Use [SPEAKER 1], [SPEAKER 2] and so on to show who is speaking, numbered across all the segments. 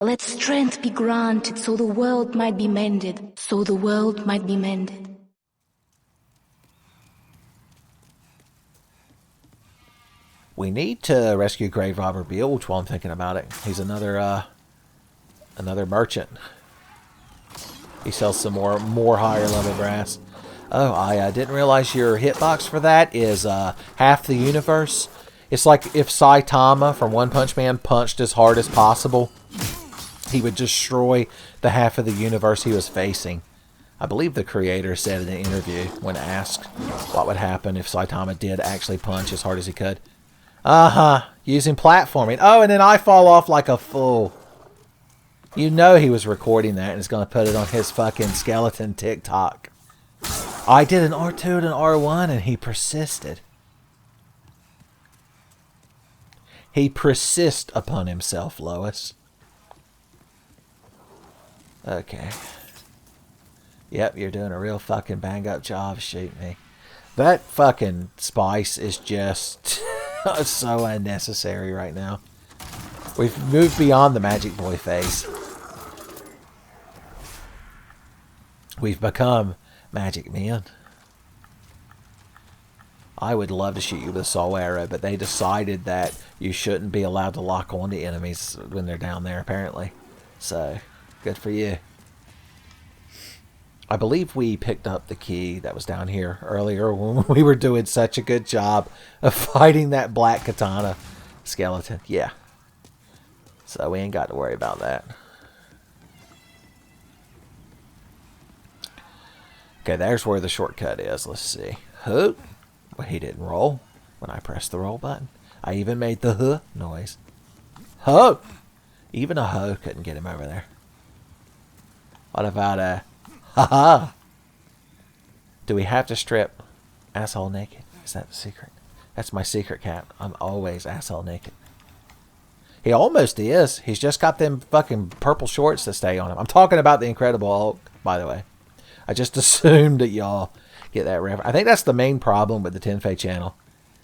[SPEAKER 1] Let strength be granted so the world might be mended, so the world might be mended.
[SPEAKER 2] We need to rescue Grave Robber Bilge while I'm thinking about it. He's another merchant. He sells some more higher level brass. Oh, I didn't realize your hitbox for that is half the universe. It's like if Saitama from One Punch Man punched as hard as possible, he would destroy the half of the universe he was facing. I believe the creator said in an interview when asked what would happen if Saitama did actually punch as hard as he could. Using platforming. Oh, and then I fall off like a fool. You know he was recording that and is going to put it on his fucking skeleton TikTok. I did an R2 and an R1 and he persisted. He persists upon himself, Lois. Okay. Yep, you're doing a real fucking bang up job shooting me. That fucking spice is just so unnecessary right now. We've moved beyond the Magic Boy phase. We've become Magic Men. I would love to shoot you with a soul arrow, but they decided that you shouldn't be allowed to lock on to enemies when they're down there, apparently. So, good for you. I believe we picked up the key that was down here earlier when we were doing such a good job of fighting that black katana skeleton. Yeah. So we ain't got to worry about that. Okay, there's where the shortcut is. Let's see. Huh? Well, he didn't roll when I pressed the roll button. I even made the huh noise. Ho! Even a hoe couldn't get him over there. What about a ha-ha? Do we have to strip asshole naked? Is that the secret? That's my secret, cat. I'm always asshole naked. He almost is. He's just got them fucking purple shorts that stay on him. I'm talking about the Incredible Hulk, by the way. I just assumed that y'all get that reference. I think that's the main problem with the Tenfey channel.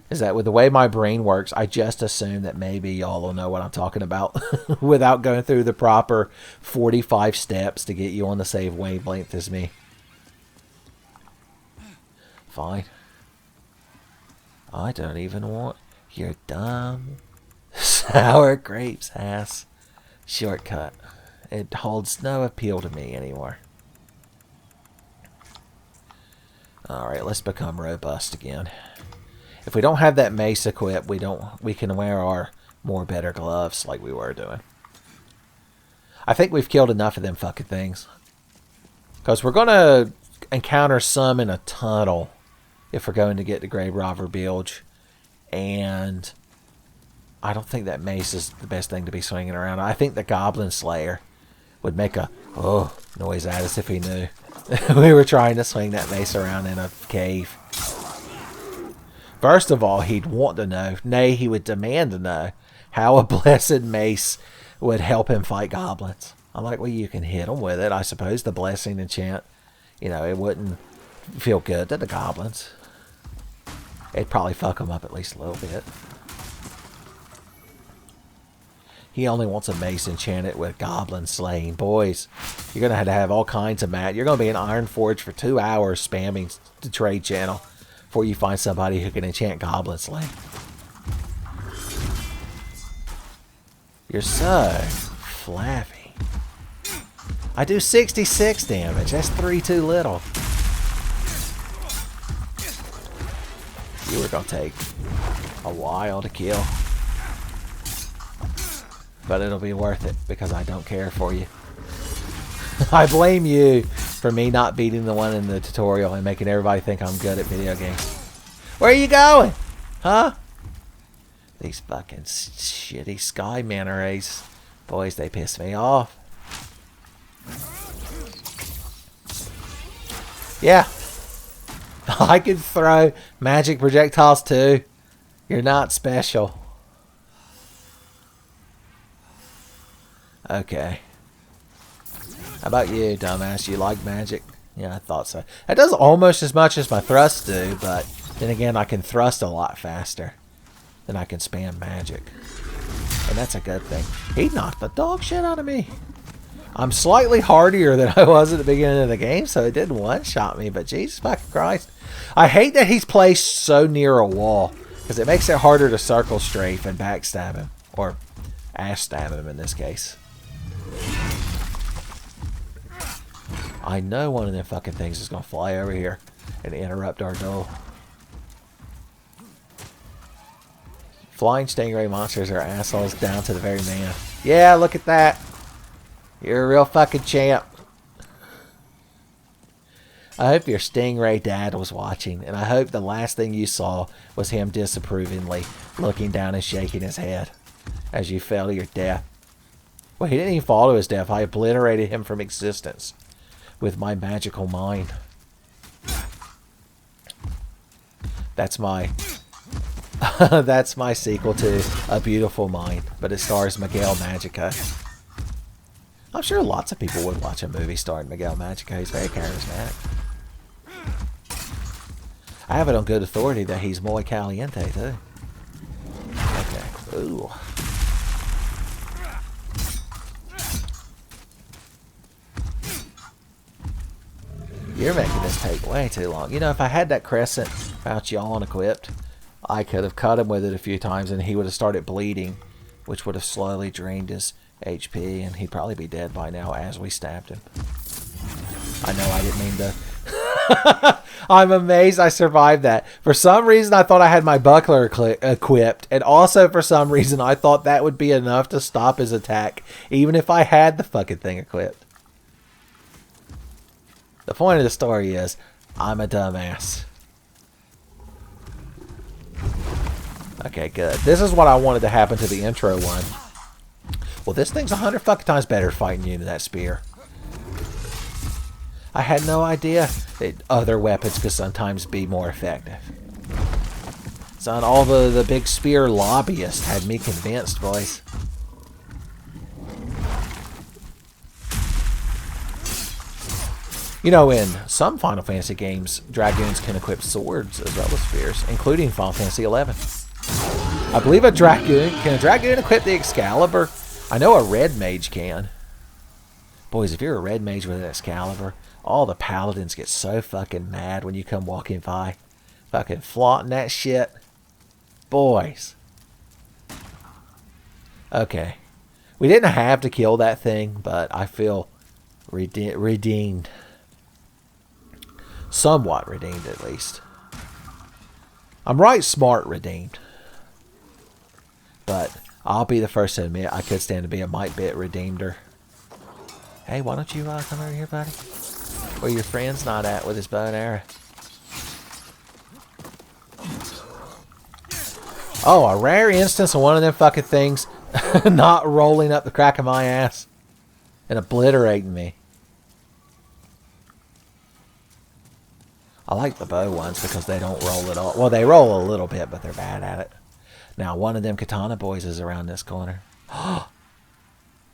[SPEAKER 2] Is that with the way my brain works, I just assume that maybe y'all will know what I'm talking about without going through the proper 45 steps to get you on the same wavelength as me. Fine. I don't even want your dumb sour grapes ass shortcut. It holds no appeal to me anymore. Alright, let's become robust again. If we don't have that mace equipped, we can wear our more better gloves like we were doing. I think we've killed enough of them fucking things. Because we're going to encounter some in a tunnel if we're going to get to Grave Robber Bilge. And I don't think that mace is the best thing to be swinging around. I think the Goblin Slayer would make a noise at us if he knew we were trying to swing that mace around in a cave. First of all, he'd want to know, nay, he would demand to know, how a blessed mace would help him fight goblins. I'm like, well, you can hit them with it. I suppose the blessing enchant, you know, it wouldn't feel good to the goblins. It'd probably fuck them up at least a little bit. He only wants a mace enchanted with goblin slaying. Boys, you're going to have all kinds of mat. You're going to be in Iron Forge for 2 hours spamming the trade channel before you find somebody who can enchant goblin slaying. You're so flappy. I do 66 damage. That's 3 too little. You were going to take a while to kill. But it'll be worth it because I don't care for you. I blame you for me not beating the one in the tutorial and making everybody think I'm good at video games. Where are you going? Huh? These fucking shitty sky manta rays. Boys, they piss me off. Yeah. I can throw magic projectiles too. You're not special. Okay. How about you, dumbass? You like magic? Yeah, I thought so. That does almost as much as my thrusts do, but then again, I can thrust a lot faster than I can spam magic. And that's a good thing. He knocked the dog shit out of me. I'm slightly hardier than I was at the beginning of the game, so it didn't one-shot me, but Jesus fucking Christ. I hate that he's placed so near a wall, because it makes it harder to circle strafe and backstab him. Or ass stab him in this case. I know one of them fucking things is going to fly over here and interrupt our duel. Flying stingray monsters are assholes down to the very man. Yeah, look at that. You're a real fucking champ. I hope your stingray dad was watching, and I hope the last thing you saw was him disapprovingly looking down and shaking his head as you fell to your death. Well, he didn't even fall to his death. I obliterated him from existence with my magical mind. That's my that's my sequel to A Beautiful Mind, but it stars Miguel Magica. I'm sure lots of people would watch a movie starring Miguel Magica. He's very charismatic. I have it on good authority that he's muy caliente too. Okay. Ooh. You're making this take way too long. You know, if I had that crescent falchion equipped, I could have cut him with it a few times and he would have started bleeding, which would have slowly drained his HP, and he'd probably be dead by now as we stabbed him. I know I didn't mean to. I'm amazed I survived that. For some reason, I thought I had my buckler equipped, and also for some reason, I thought that would be enough to stop his attack, even if I had the fucking thing equipped. The point of the story is, I'm a dumbass. Okay, good. This is what I wanted to happen to the intro one. Well, this thing's 100 fucking times better fighting you than that spear. I had no idea that other weapons could sometimes be more effective. Son, all the big spear lobbyists had me convinced, boys. You know, in some Final Fantasy games, Dragoons can equip swords as well as spears, including Final Fantasy XI. I believe a Dragoon... Can a Dragoon equip the Excalibur? I know a Red Mage can. Boys, if you're a Red Mage with an Excalibur, all the Paladins get so fucking mad when you come walking by. Fucking flaunting that shit. Boys. Okay. We didn't have to kill that thing, but I feel redeemed. Somewhat redeemed, at least. I'm right smart redeemed. But I'll be the first to admit I could stand to be a might bit redeemeder. Hey, why don't you come over here, buddy? Where your friend's not at with his bow and arrow. Oh, a rare instance of one of them fucking things not rolling up the crack of my ass and obliterating me. I like the bow ones because they don't roll at all. Well, they roll a little bit, but they're bad at it. Now, one of them katana boys is around this corner.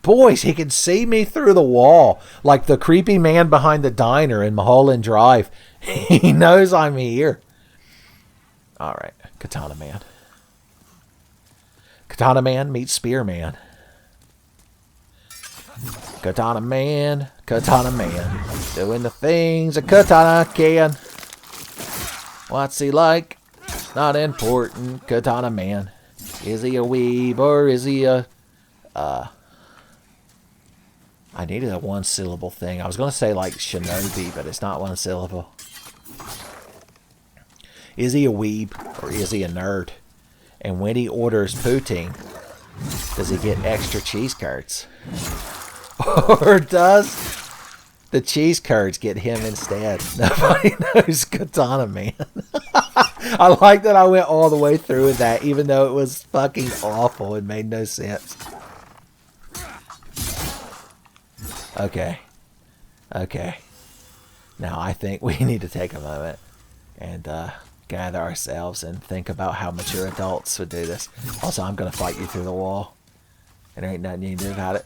[SPEAKER 2] Boys, he can see me through the wall. Like the creepy man behind the diner in Mulholland Drive. He knows I'm here. Alright, Katana Man. Katana Man meets Spear Man. Katana Man, doing the things a katana can. What's he like? Not important, Katana Man. Is he a weeb or is he a... I needed a one-syllable thing. I was going to say like shinobi, but it's not one syllable. Is he a weeb or is he a nerd? And when he orders poutine, does he get extra cheese curds? Or does the cheese curds get him instead? Nobody knows Katana Man. I like that I went all the way through with that, even though it was fucking awful and made no sense. Okay. Okay. Now I think we need to take a moment and gather ourselves and think about how mature adults would do this. Also, I'm going to fight you through the wall. And there ain't nothing you can do about it.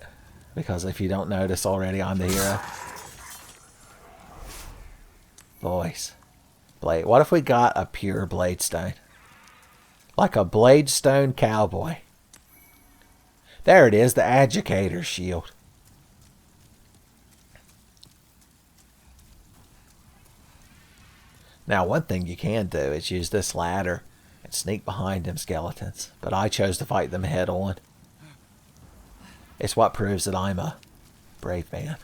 [SPEAKER 2] Because if you don't notice already, I'm the hero. Boys. Blade. What if we got a pure Bladestone? Like a Bladestone cowboy. There it is, the Agitator shield. Now, one thing you can do is use this ladder and sneak behind them skeletons. But I chose to fight them head on. It's what proves that I'm a brave man.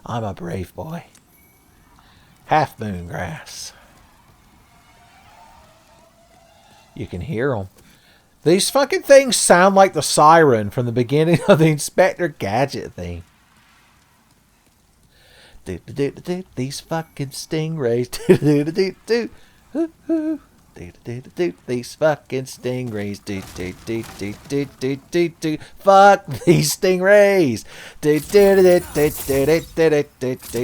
[SPEAKER 2] I'm a brave boy. Half moon grass. You can hear them. These fucking things sound like the siren from the beginning of the Inspector Gadget theme. These fucking stingrays. These fucking stingrays. Fuck these stingrays.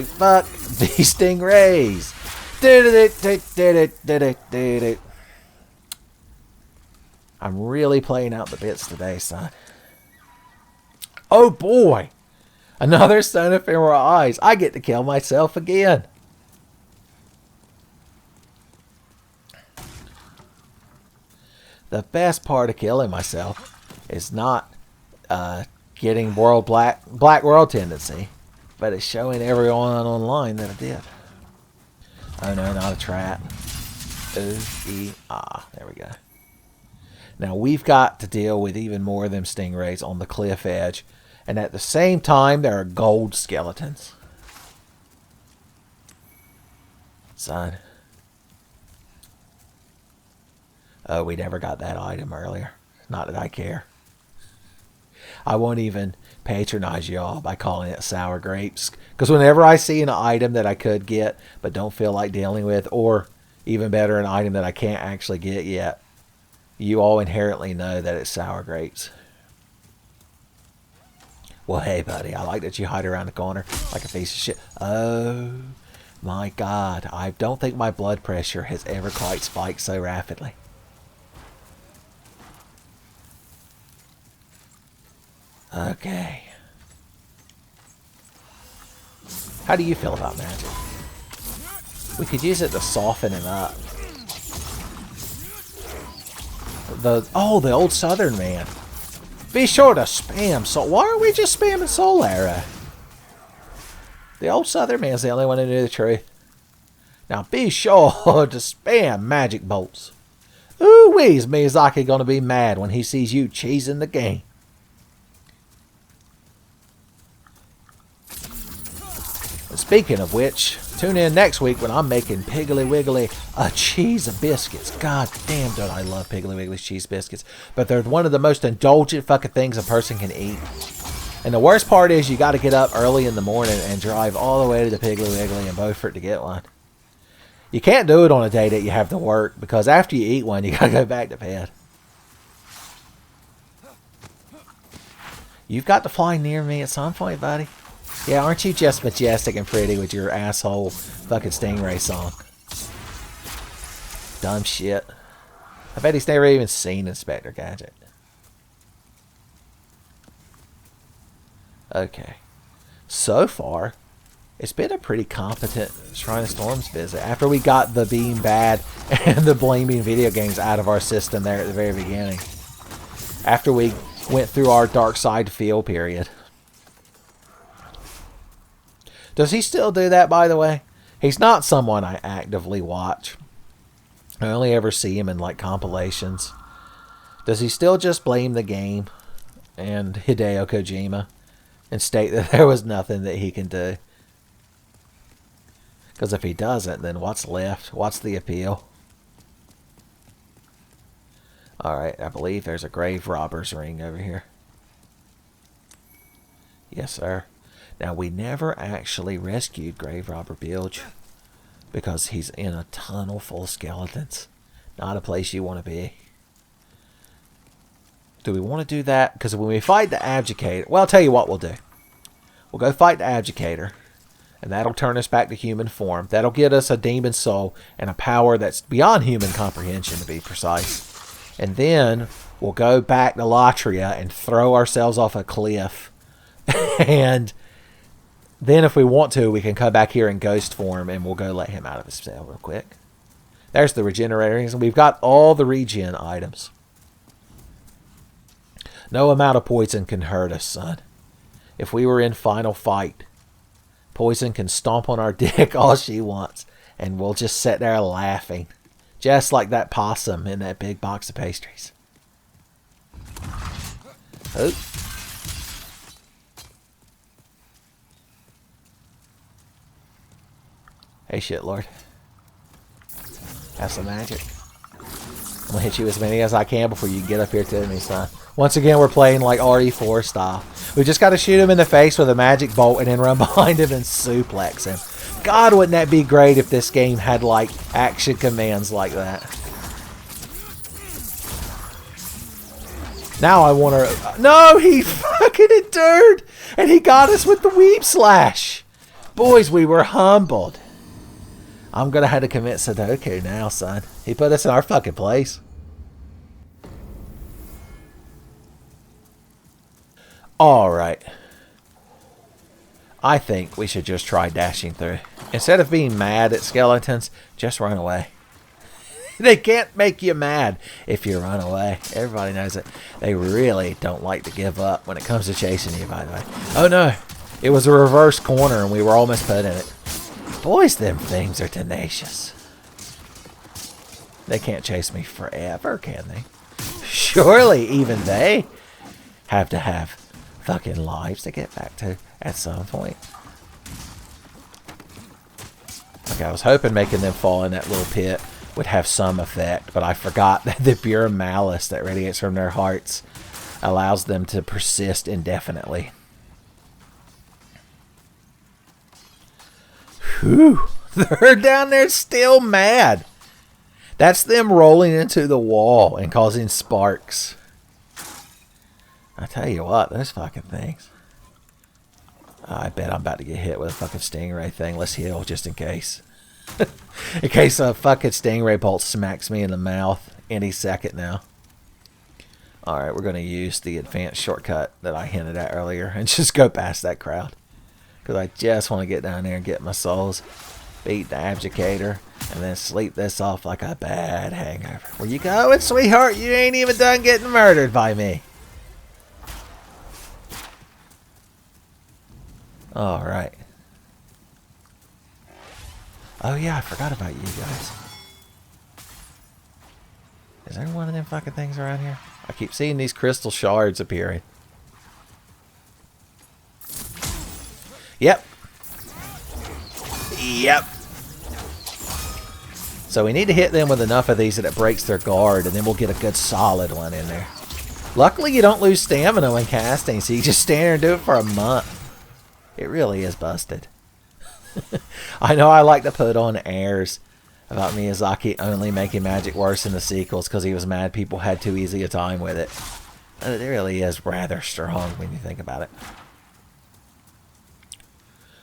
[SPEAKER 2] Fuck these stingrays. I'm really playing out the bits today, son. Oh boy! Another Stone Ephemeral Eyes. I get to kill myself again. The best part of killing myself is not getting black world tendency, but it's showing everyone online that I did. Oh no, not a trap. Ooh-ee-ah. There we go. Now we've got to deal with even more of them stingrays on the cliff edge. And at the same time, there are gold skeletons. Son. Oh, we never got that item earlier. Not that I care. I won't even patronize y'all by calling it sour grapes. Because whenever I see an item that I could get, but don't feel like dealing with, or even better, an item that I can't actually get yet, you all inherently know that it's sour grapes. Well, hey, buddy, I like that you hide around the corner like a piece of shit. Oh, my God. I don't think my blood pressure has ever quite spiked so rapidly. Okay. How do you feel about magic? We could use it to soften him up. The old Southern man. Be sure to spam soul. Why are we just spamming soul arrow? The old Southern man's the only one who knew the truth. Now be sure to spam magic bolts. Ooh-wee, is Miyazaki gonna be mad when he sees you cheesing the game. And speaking of which, tune in next week when I'm making Piggly Wiggly a cheese of biscuits. God damn, don't I love Piggly Wiggly's cheese biscuits. But they're one of the most indulgent fucking things a person can eat. And the worst part is you got to get up early in the morning and drive all the way to the Piggly Wiggly in Beaufort to get one. You can't do it on a day that you have to work, because after you eat one, you got to go back to bed. You've got to fly near me at some point, buddy. Yeah, aren't you just majestic and pretty with your asshole fucking Stingray song? Dumb shit. I bet he's never even seen Inspector Gadget. Okay. So far, it's been a pretty competent Shrine of Storms visit. After we got the being bad and the blaming video games out of our system there at the very beginning. After we went through our dark side feel period. Does he still do that, by the way? He's not someone I actively watch. I only ever see him in, like, compilations. Does he still just blame the game and Hideo Kojima and state that there was nothing that he can do? Because if he doesn't, then what's left? What's the appeal? Alright, I believe there's a grave robber's ring over here. Yes, sir. Now, we never actually rescued Grave Robber Bilge because he's in a tunnel full of skeletons. Not a place you want to be. Do we want to do that? Because when we fight the Abdicator... Well, I'll tell you what we'll do. We'll go fight the Abdicator, and that'll turn us back to human form. That'll get us a demon soul and a power that's beyond human comprehension, to be precise. And then we'll go back to Latria and throw ourselves off a cliff. And then if we want to, we can come back here in ghost form and we'll go let him out of his cell real quick. There's the regenerators. And we've got all the regen items. No amount of poison can hurt us, son. If we were in final fight, poison can stomp on our dick all she wants, and we'll just sit there laughing. Just like that possum in that big box of pastries. Oh. Hey, shitlord. Have some magic. I'm gonna hit you as many as I can before you get up here to me, son. Once again, we're playing like RE4 style. We just gotta shoot him in the face with a magic bolt and then run behind him and suplex him. God, wouldn't that be great if this game had like action commands like that. Now I want to... No, he fucking endured! And he got us with the weeb slash! Boys, we were humbled. I'm gonna have to commit Sudoku now, son. He put us in our fucking place. Alright. I think we should just try dashing through. Instead of being mad at skeletons, just run away. They can't make you mad if you run away. Everybody knows it. They really don't like to give up when it comes to chasing you, by the way. Oh no. It was a reverse corner and we were almost put in it. Boys, them things are tenacious. They can't chase me forever, can they? Surely even they have to have fucking lives to get back to at some point. Okay, I was hoping making them fall in that little pit would have some effect, but I forgot that the pure malice that radiates from their hearts allows them to persist indefinitely. Whew, they're down there still mad. That's them rolling into the wall and causing sparks. I tell you what, those fucking things. I bet I'm about to get hit with a fucking stingray thing. Let's heal just in case. In case a fucking stingray bolt smacks me in the mouth any second now. Alright, we're going to use the advanced shortcut that I hinted at earlier and just go past that crowd. Because I just want to get down there and get my souls, beat the abjugator, and then sleep this off like a bad hangover. Where you going, sweetheart? You ain't even done getting murdered by me. Alright. Oh yeah, I forgot about you guys. Is there one of them fucking things around here? I keep seeing these crystal shards appearing. Yep. Yep. So we need to hit them with enough of these that it breaks their guard, and then we'll get a good solid one in there. Luckily, you don't lose stamina when casting, so you just stand there and do it for a month. It really is busted. I know I like to put on airs about Miyazaki only making magic worse in the sequels because he was mad people had too easy a time with it. But it really is rather strong when you think about it.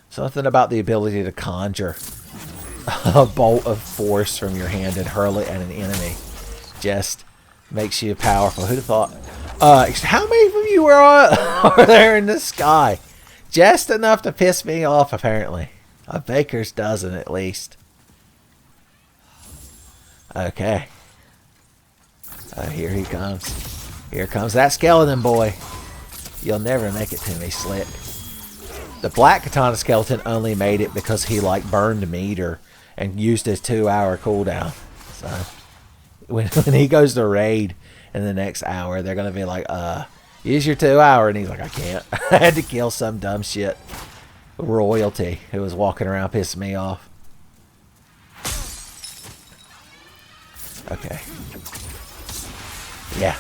[SPEAKER 2] Something about the ability to conjure a bolt of force from your hand and hurl it at an enemy just makes you powerful. Who'd have thought? How many of you are there in the sky? Just enough to piss me off, apparently. A baker's dozen, at least. Okay. Here he comes. Here comes that skeleton boy. You'll never make it to me, Slick. The black katana skeleton only made it because he like burned meter and used his 2-hour cooldown. So when he goes to raid in the next hour, they're gonna be like, use your 2-hour, and he's like, I can't. I had to kill some dumb shit royalty who was walking around pissing me off. Okay. Yeah.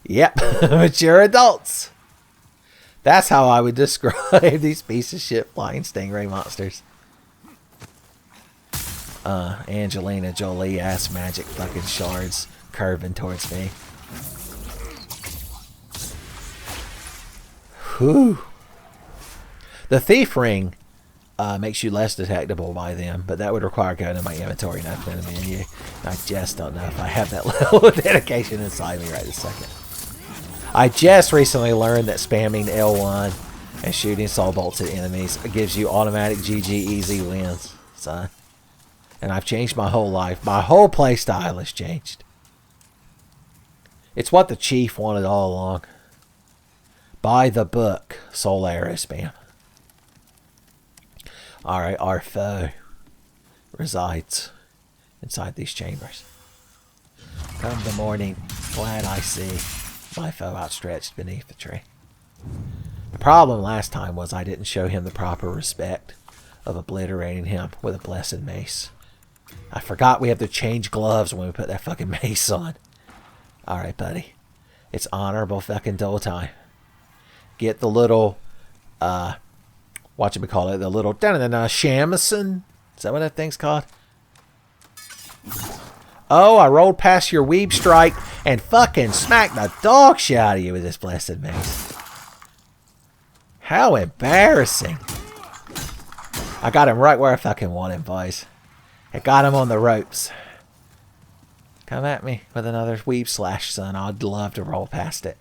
[SPEAKER 2] Yep. Mature adults. That's how I would describe these piece of shit flying stingray monsters. Angelina Jolie ass magic fucking shards curving towards me. Whew. The thief ring makes you less detectable by them, but that would require going in my inventory and opening the menu. I just don't know if I have that level of dedication inside me right this second. I just recently learned that spamming L1 and shooting soul bolts at enemies gives you automatic GG easy wins, son. And I've changed my whole life. My whole playstyle has changed. It's what the chief wanted all along. By the book, soul arrow spam. Alright, our foe resides inside these chambers. Come the morning, glad I see my foe outstretched beneath the tree. The problem last time was I didn't show him the proper respect of obliterating him with a blessed mace. I forgot we have to change gloves when we put that fucking mace on. Alright, buddy. It's honorable fucking duel time. Get the little, whatchamacallit, the little, shamisen? Is that what that thing's called? Oh, I rolled past your weeb strike and fucking smacked the dog shit out of you with this blessed mace. How embarrassing. I got him right where I fucking want him, boys. I got him on the ropes. Come at me with another weeb slash, son. I'd love to roll past it.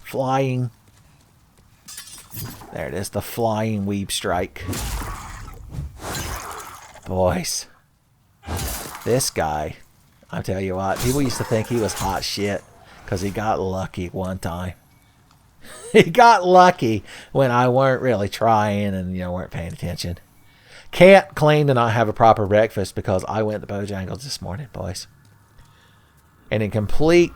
[SPEAKER 2] Flying. There it is, the flying weeb strike. Boys. This guy, I'll tell you what, people used to think he was hot shit because he got lucky one time. He got lucky when I weren't really trying and, weren't paying attention. Can't claim to not have a proper breakfast because I went to Bojangles this morning, boys. And in complete,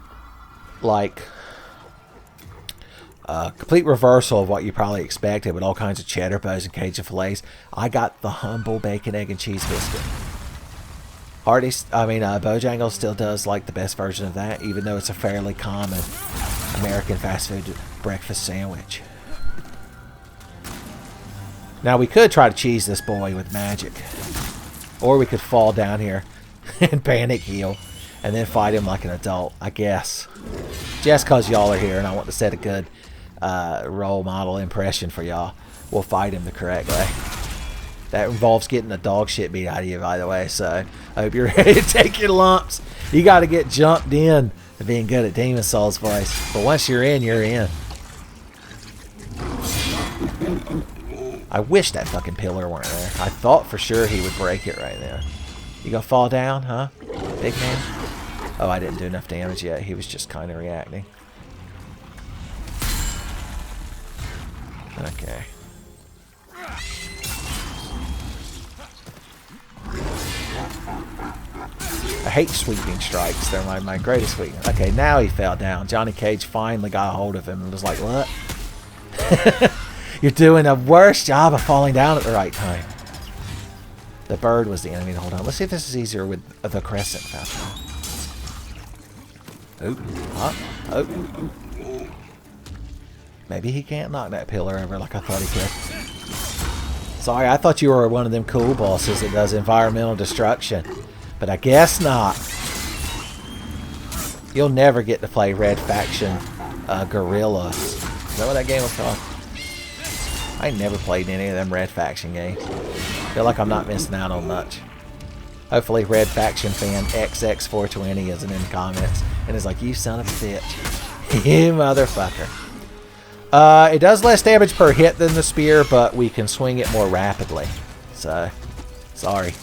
[SPEAKER 2] complete reversal of what you probably expected with all kinds of cheddar bows and Cajun fillets, I got the humble bacon, egg, and cheese biscuit. Bojangles still does like the best version of that, even though it's a fairly common American fast food breakfast sandwich. Now we could try to cheese this boy with magic, or we could fall down here and panic heal, and then fight him like an adult. I guess, just cause y'all are here and I want to set a good role model impression for y'all, we'll fight him the correct way. That involves getting the dog shit beat out of you, by the way, so I hope you're ready to take your lumps. You got to get jumped in to being good at Demon Souls, boys. But once you're in, you're in. I wish that fucking pillar weren't there. I thought for sure he would break it right now. You gonna fall down, huh? Big man? Oh, I didn't do enough damage yet. He was just kind of reacting. Okay. I hate sweeping strikes. They're my greatest weakness. Okay, now he fell down. Johnny Cage finally got a hold of him and was like, what? You're doing a worse job of falling down at the right time. The bird was the enemy. Hold on. Let's see if this is easier with the crescent. Oh. Maybe he can't knock that pillar over like I thought he could. Sorry, I thought you were one of them cool bosses that does environmental destruction. But I guess not. You'll never get to play Red Faction Guerrilla. Is that what that game was called? I never played any of them Red Faction games. Feel like I'm not missing out on much. Hopefully Red Faction fan XX420 isn't in the comments and is like, you son of a bitch. You motherfucker. It does less damage per hit than the spear, but we can swing it more rapidly. So, sorry.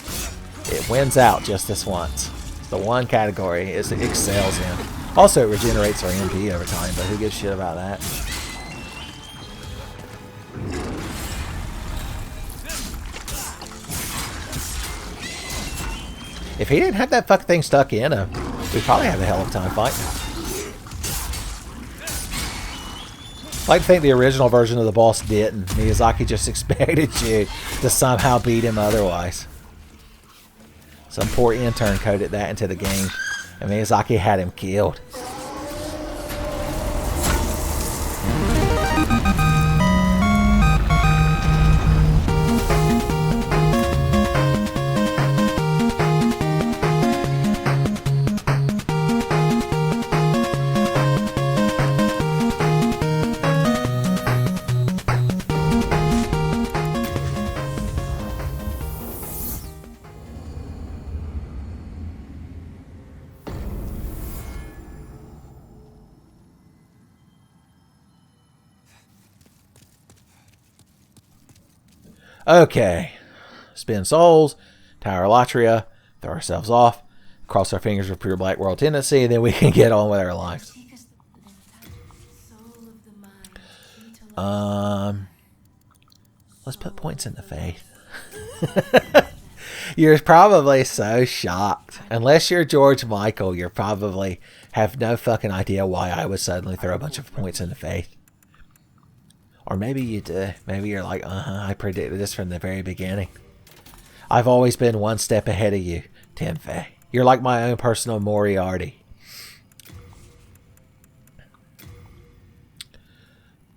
[SPEAKER 2] It wins out just this once. It's the one category it excels in. Also, it regenerates our MP over time, but who gives a shit about that? If he didn't have that fucking thing stuck in him, we'd probably have a hell of a time fighting him. I like to think the original version of the boss didn't. Miyazaki just expected you to somehow beat him otherwise. Some poor intern coded that into the game, and Miyazaki had him killed. Okay, spin souls, Tower Latria, throw ourselves off, Cross our fingers for pure black world tendency, and then we can get on with our lives. Let's put points into faith. You're probably so shocked. Unless you're George Michael, you probably have no fucking idea why I would suddenly throw a bunch of points into faith. Or maybe you do. Maybe you're like, I predicted this from the very beginning. I've always been one step ahead of you, Tenfey. You're like my own personal Moriarty.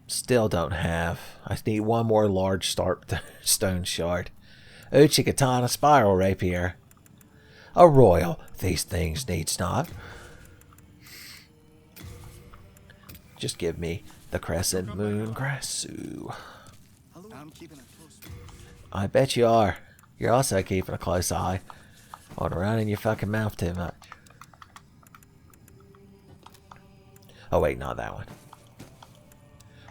[SPEAKER 2] Still don't have. I need one more large stone shard. Uchi-katana spiral rapier. A royal. These things needs not. Just give me the crescent moon grassu. I bet you are. You're also keeping a close eye on running your fucking mouth too much. Oh wait, not that one.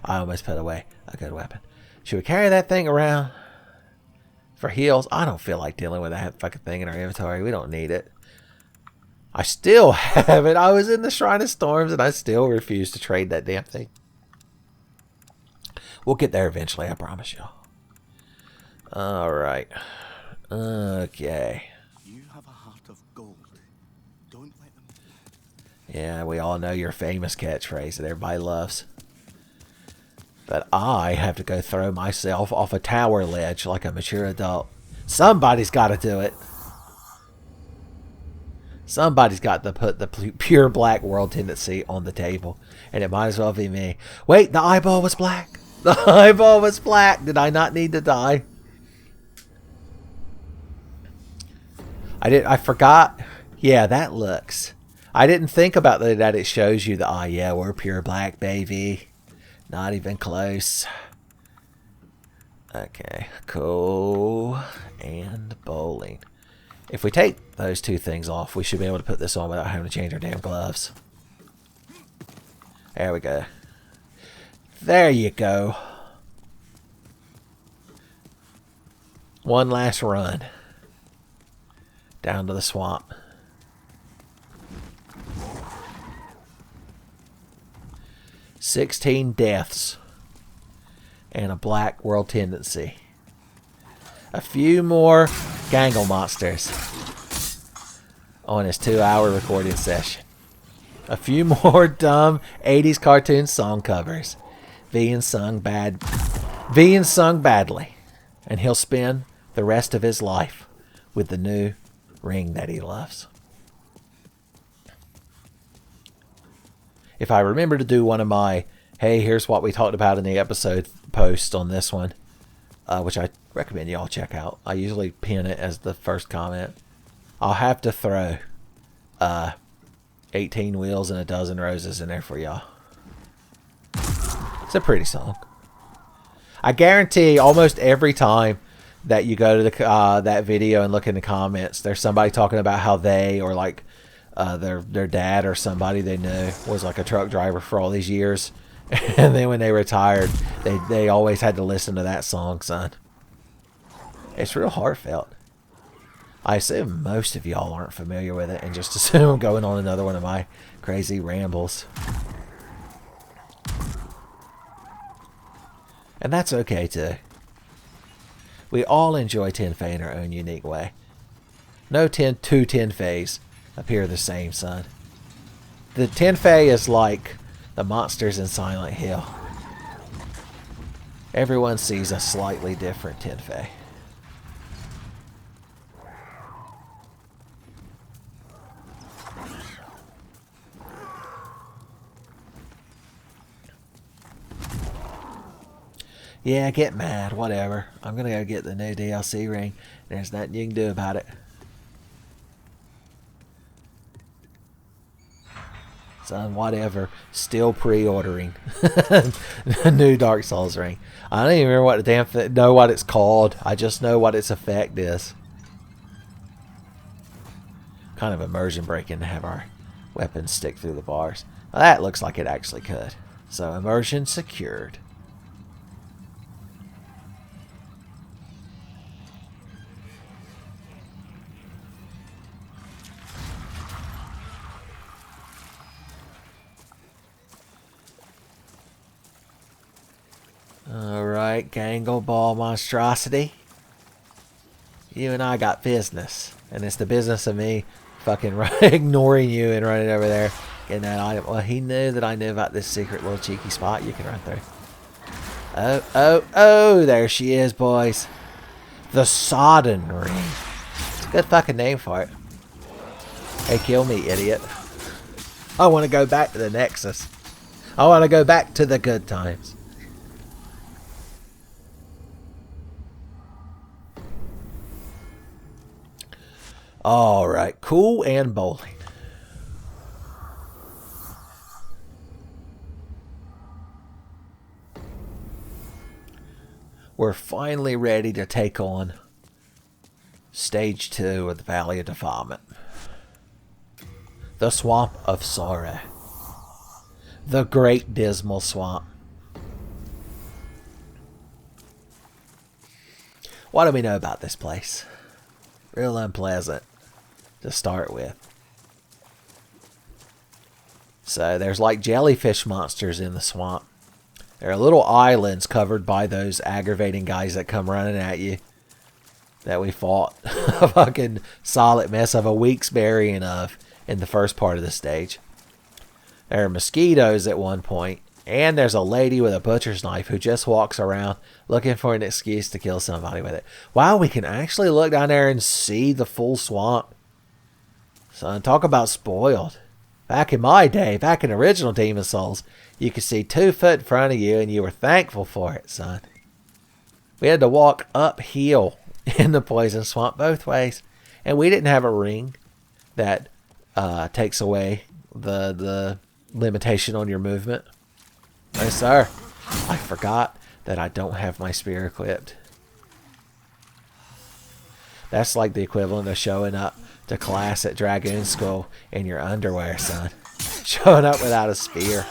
[SPEAKER 2] I almost put away a good weapon. Should we carry that thing around for heals? I don't feel like dealing with that fucking thing in our inventory. We don't need it. I still have it. I was in the Shrine of Storms and I still refuse to trade that damn thing. We'll get there eventually, I promise y'all. Alright. Okay.
[SPEAKER 3] You have a heart of gold. Don't let them.
[SPEAKER 2] Yeah, we all know your famous catchphrase that everybody loves. But I have to go throw myself off a tower ledge like a mature adult. Somebody's got to do it. Somebody's got to put the pure black world tendency on the table. And it might as well be me. Wait, the eyeball was black. The eyeball was black. Did I not need to die? I forgot. Yeah, that looks. I didn't think about that it shows you the eye. Yeah, we're pure black, baby. Not even close. Okay, cool. And bowling. If we take those two things off, we should be able to put this on without having to change our damn gloves. There we go. There you go. One last run. Down to the swamp. "16 deaths and a black world tendency. A few more gangle monsters on his 2-hour recording session. A few more dumb 80s cartoon song covers being sung badly. And he'll spend the rest of his life with the new ring that he loves. If I remember to do one of my, hey, here's what we talked about in the episode posts on this one, which I recommend y'all check out. I usually pin it as the first comment. I'll have to throw 18 wheels and a dozen roses in there for y'all. It's a pretty song. I guarantee almost every time that you go to the that video and look in the comments, there's somebody talking about how they, or like their dad or somebody they knew was like a truck driver for all these years, and then when they retired, they always had to listen to that song, son. It's real heartfelt. I assume most of y'all aren't familiar with it and just assume I'm going on another one of my crazy rambles. And that's okay too. We all enjoy Tenfey in our own unique way. No two Tenfeys appear the same, son. The Tenfey is like the monsters in Silent Hill. Everyone sees a slightly different Tenfey. Yeah, get mad, whatever. I'm gonna go get the new DLC ring. There's nothing you can do about it. Son, whatever. Still pre-ordering the new Dark Souls ring. I don't even remember what the damn know what it's called. I just know what its effect is. Kind of immersion breaking to have our weapons stick through the bars. Well, that looks like it actually could. So immersion secured. Alright, Gangle Ball Monstrosity. You and I got business. And it's the business of me fucking ignoring you and running over there. Getting that item. Well, he knew that I knew about this secret little cheeky spot you can run through. Oh, oh, oh, there she is, boys. The Sodden Ring. It's a good fucking name for it. Hey, kill me, idiot. I want to go back to the Nexus. I want to go back to the good times. Alright, cool and bowling. We're finally ready to take on Stage 2 of the Valley of Defilement. The Swamp of Sorrow. The Great Dismal Swamp. What do we know about this place? Real unpleasant to start with. So there's like jellyfish monsters in the swamp. There are little islands covered by those aggravating guys that come running at you. That we fought a fucking solid mess of a week's burying of in the first part of the stage. There are mosquitoes at one point. And there's a lady with a butcher's knife who just walks around looking for an excuse to kill somebody with it. Wow, we can actually look down there and see the full swamp. Son, talk about spoiled. Back in my day, back in original Demon's Souls, you could see 2 foot in front of you and you were thankful for it, son. We had to walk uphill in the poison swamp both ways. And we didn't have a ring that takes away the limitation on your movement. No, sir. I forgot that I don't have my spear equipped. That's like the equivalent of showing up to class at Dragoon School in your underwear, son. Showing up without a spear.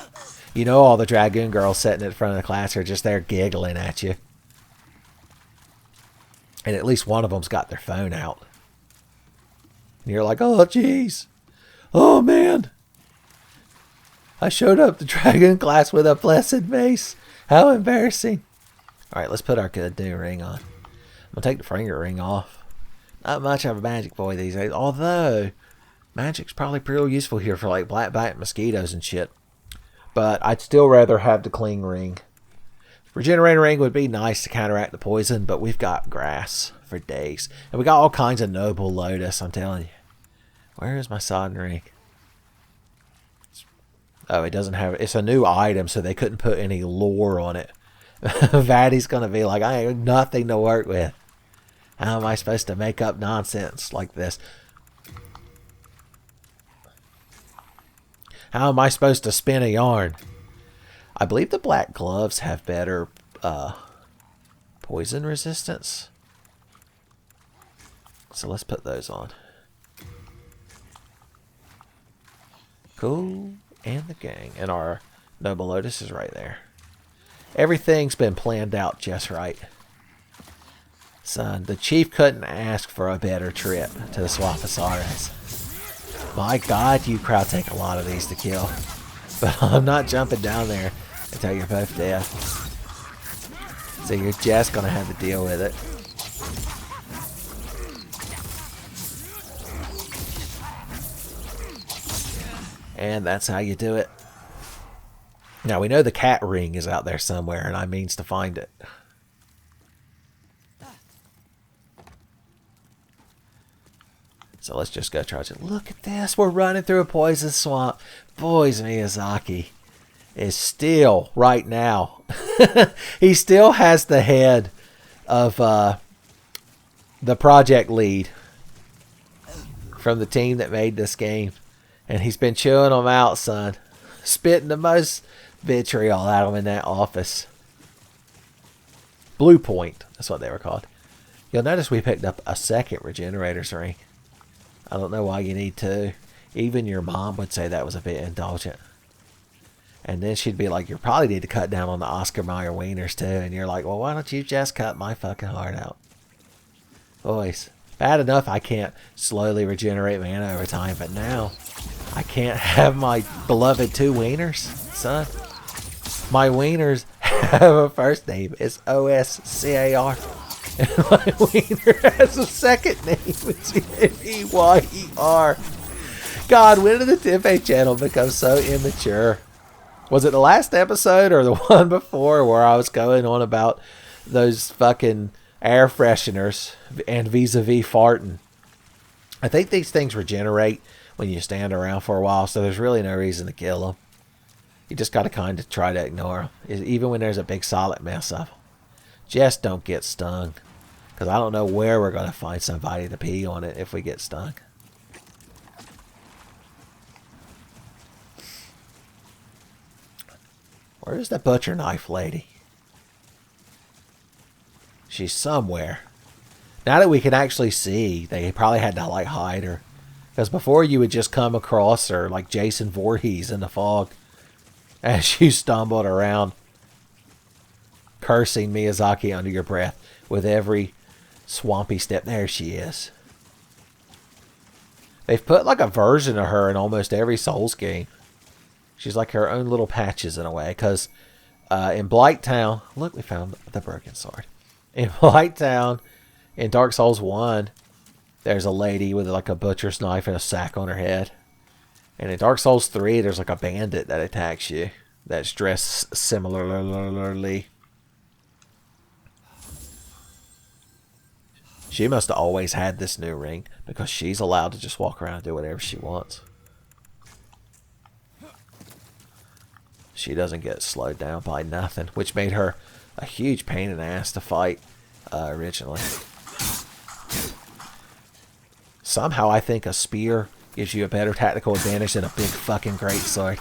[SPEAKER 2] You know all the Dragoon girls sitting in front of the class are just there giggling at you. And at least one of them's got their phone out. And you're like, oh, jeez. Oh, man. I showed up to Dragon class with a blessed mace. How embarrassing. Alright, let's put our good new ring on. I'm going to take the finger ring off. Not much of a magic boy these days. Although, magic's probably pretty useful here for like black bite mosquitoes and shit. But I'd still rather have the cling ring. Regenerating ring would be nice to counteract the poison, but we've got grass for days. And we got all kinds of noble lotus, I'm telling you. Where is my sodden ring? Oh, it doesn't have... It's a new item, so they couldn't put any lore on it. Vatty's going to be like, I have nothing to work with. How am I supposed to make up nonsense like this? How am I supposed to spin a yarn? I believe the black gloves have better poison resistance. So let's put those on. Cool. And the gang. And our Noble Lotus is right there. Everything's been planned out just right. Son, the chief couldn't ask for a better trip to the Swamp of Sorrows. My God, you crowd take a lot of these to kill. But I'm not jumping down there until you're both dead. So you're just going to have to deal with it. And that's how you do it. Now, we know the cat ring is out there somewhere, and I means to find it. So let's just go charge it. Look at this. We're running through a poison swamp. Boys, Miyazaki is still, right now, he still has the head of the project lead from the team that made this game. And he's been chewing them out, son. Spitting the most vitriol out of them in that office. Blue Point. That's what they were called. You'll notice we picked up a second regenerator's ring. I don't know why you need two. Even your mom would say that was a bit indulgent. And then she'd be like, you probably need to cut down on the Oscar Mayer wieners too. And you're like, well, why don't you just cut my fucking heart out? Boys, bad enough I can't slowly regenerate mana over time, but now I can't have my beloved 2 wieners, son. My wieners have a first name. It's OSCAR. And my wiener has a second name. It's Tenfey. God, when did the Tenfey channel become so immature? Was it the last episode or the one before where I was going on about those fucking air fresheners and vis-a-vis farting? I think these things regenerate when you stand around for a while, so there's really no reason to kill them. You just got to kind of try to ignore them, even when there's a big solid mess of them. Just don't get stung, because I don't know where we're going to find somebody to pee on it if we get stung. Where's the butcher knife lady? She's somewhere. Now that we can actually see, they probably had to like hide her. Because before you would just come across her like Jason Voorhees in the fog as you stumbled around, cursing Miyazaki under your breath with every swampy step. There she is. They've put like a version of her in almost every Souls game. She's like her own little patches in a way. Because in Blighttown, look, we found the broken sword. In Blighttown, in Dark Souls 1, there's a lady with like a butcher's knife and a sack on her head. And in Dark Souls 3, there's like a bandit that attacks you that's dressed similarly. She must have always had this new ring because she's allowed to just walk around and do whatever she wants. She doesn't get slowed down by nothing, which made her a huge pain in the ass to fight originally. Somehow I think a spear gives you a better tactical advantage than a big fucking greatsword.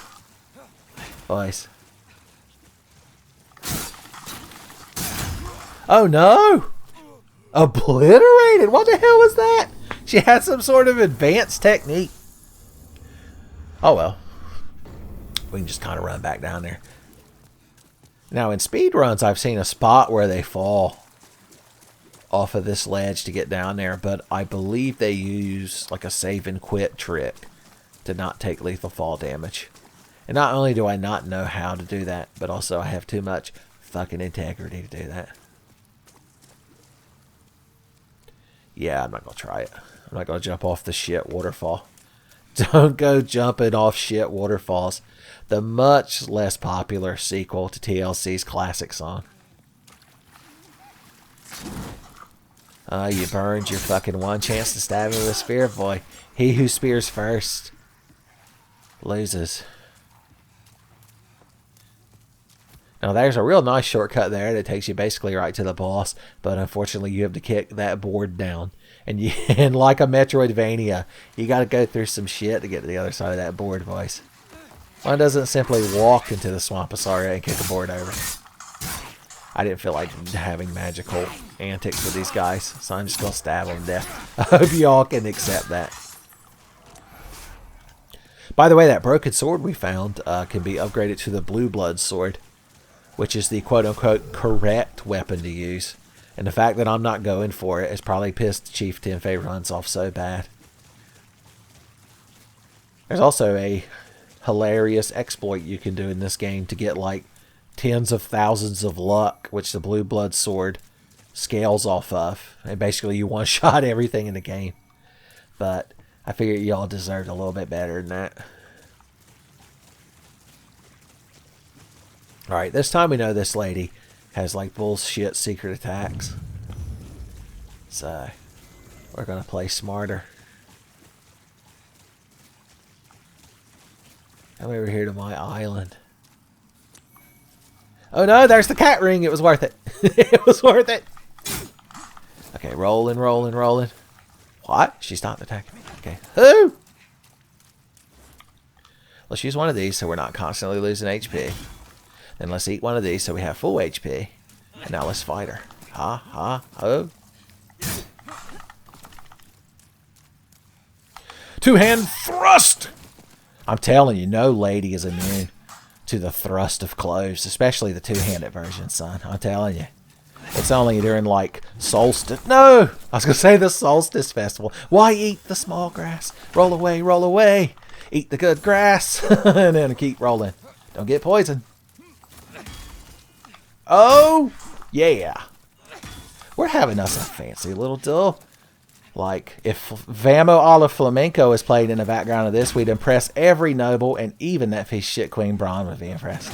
[SPEAKER 2] Boys. Oh no! Obliterated! What the hell was that? She had some sort of advanced technique. Oh well. We can just kind of run back down there. Now in speedruns I've seen a spot where they fall off of this ledge to get down there, but I believe they use like a save and quit trick to not take lethal fall damage. And not only do I not know how to do that, but also I have too much fucking integrity to do that. Yeah, I'm not gonna try it. I'm not gonna jump off the shit waterfall. Don't go jumping off shit waterfalls. The much less popular sequel to TLC's classic song. You burned your fucking one chance to stab him with a spear, boy. He who spears first loses. Now there's a real nice shortcut there that takes you basically right to the boss, but unfortunately you have to kick that board down. And like a Metroidvania, you gotta go through some shit to get to the other side of that board, boys. One doesn't simply walk into the Swamp of Saria and kick a board over. I didn't feel like having magical antics with these guys, so I'm just going to stab them to death. I hope y'all can accept that. By the way, that broken sword we found can be upgraded to the Blue Blood sword, which is the quote-unquote correct weapon to use. And the fact that I'm not going for it has probably pissed Chief Tenfey runs off so bad. There's also a hilarious exploit you can do in this game to get like tens of thousands of luck, which the Blue Blood sword scales off of. And basically you one-shot everything in the game. But I figured y'all deserved a little bit better than that. Alright, this time we know this lady has like bullshit secret attacks. So we're going to play smarter. Come over here to my island. Oh no, there's the cat ring. It was worth it. It was worth it. Okay, rolling, rolling, rolling. What? She stopped attacking me. Okay. Who? Let's use one of these so we're not constantly losing HP. Then let's eat one of these so we have full HP. And now let's fight her. Ha, ha, ho. Two-hand thrust! I'm telling you, no lady is immune to the thrust of cloves, especially the two-handed version, son. I'm telling you. It's only during, like, Solstice. No! I was going to say the Solstice Festival. Why eat the small grass? Roll away, roll away. Eat the good grass. And then keep rolling. Don't get poisoned. Oh, yeah. We're having us a fancy little duel. Like, if Vamo a la Flamenco is played in the background of this, we'd impress every noble, and even that piece of shit Queen Braun would be impressed.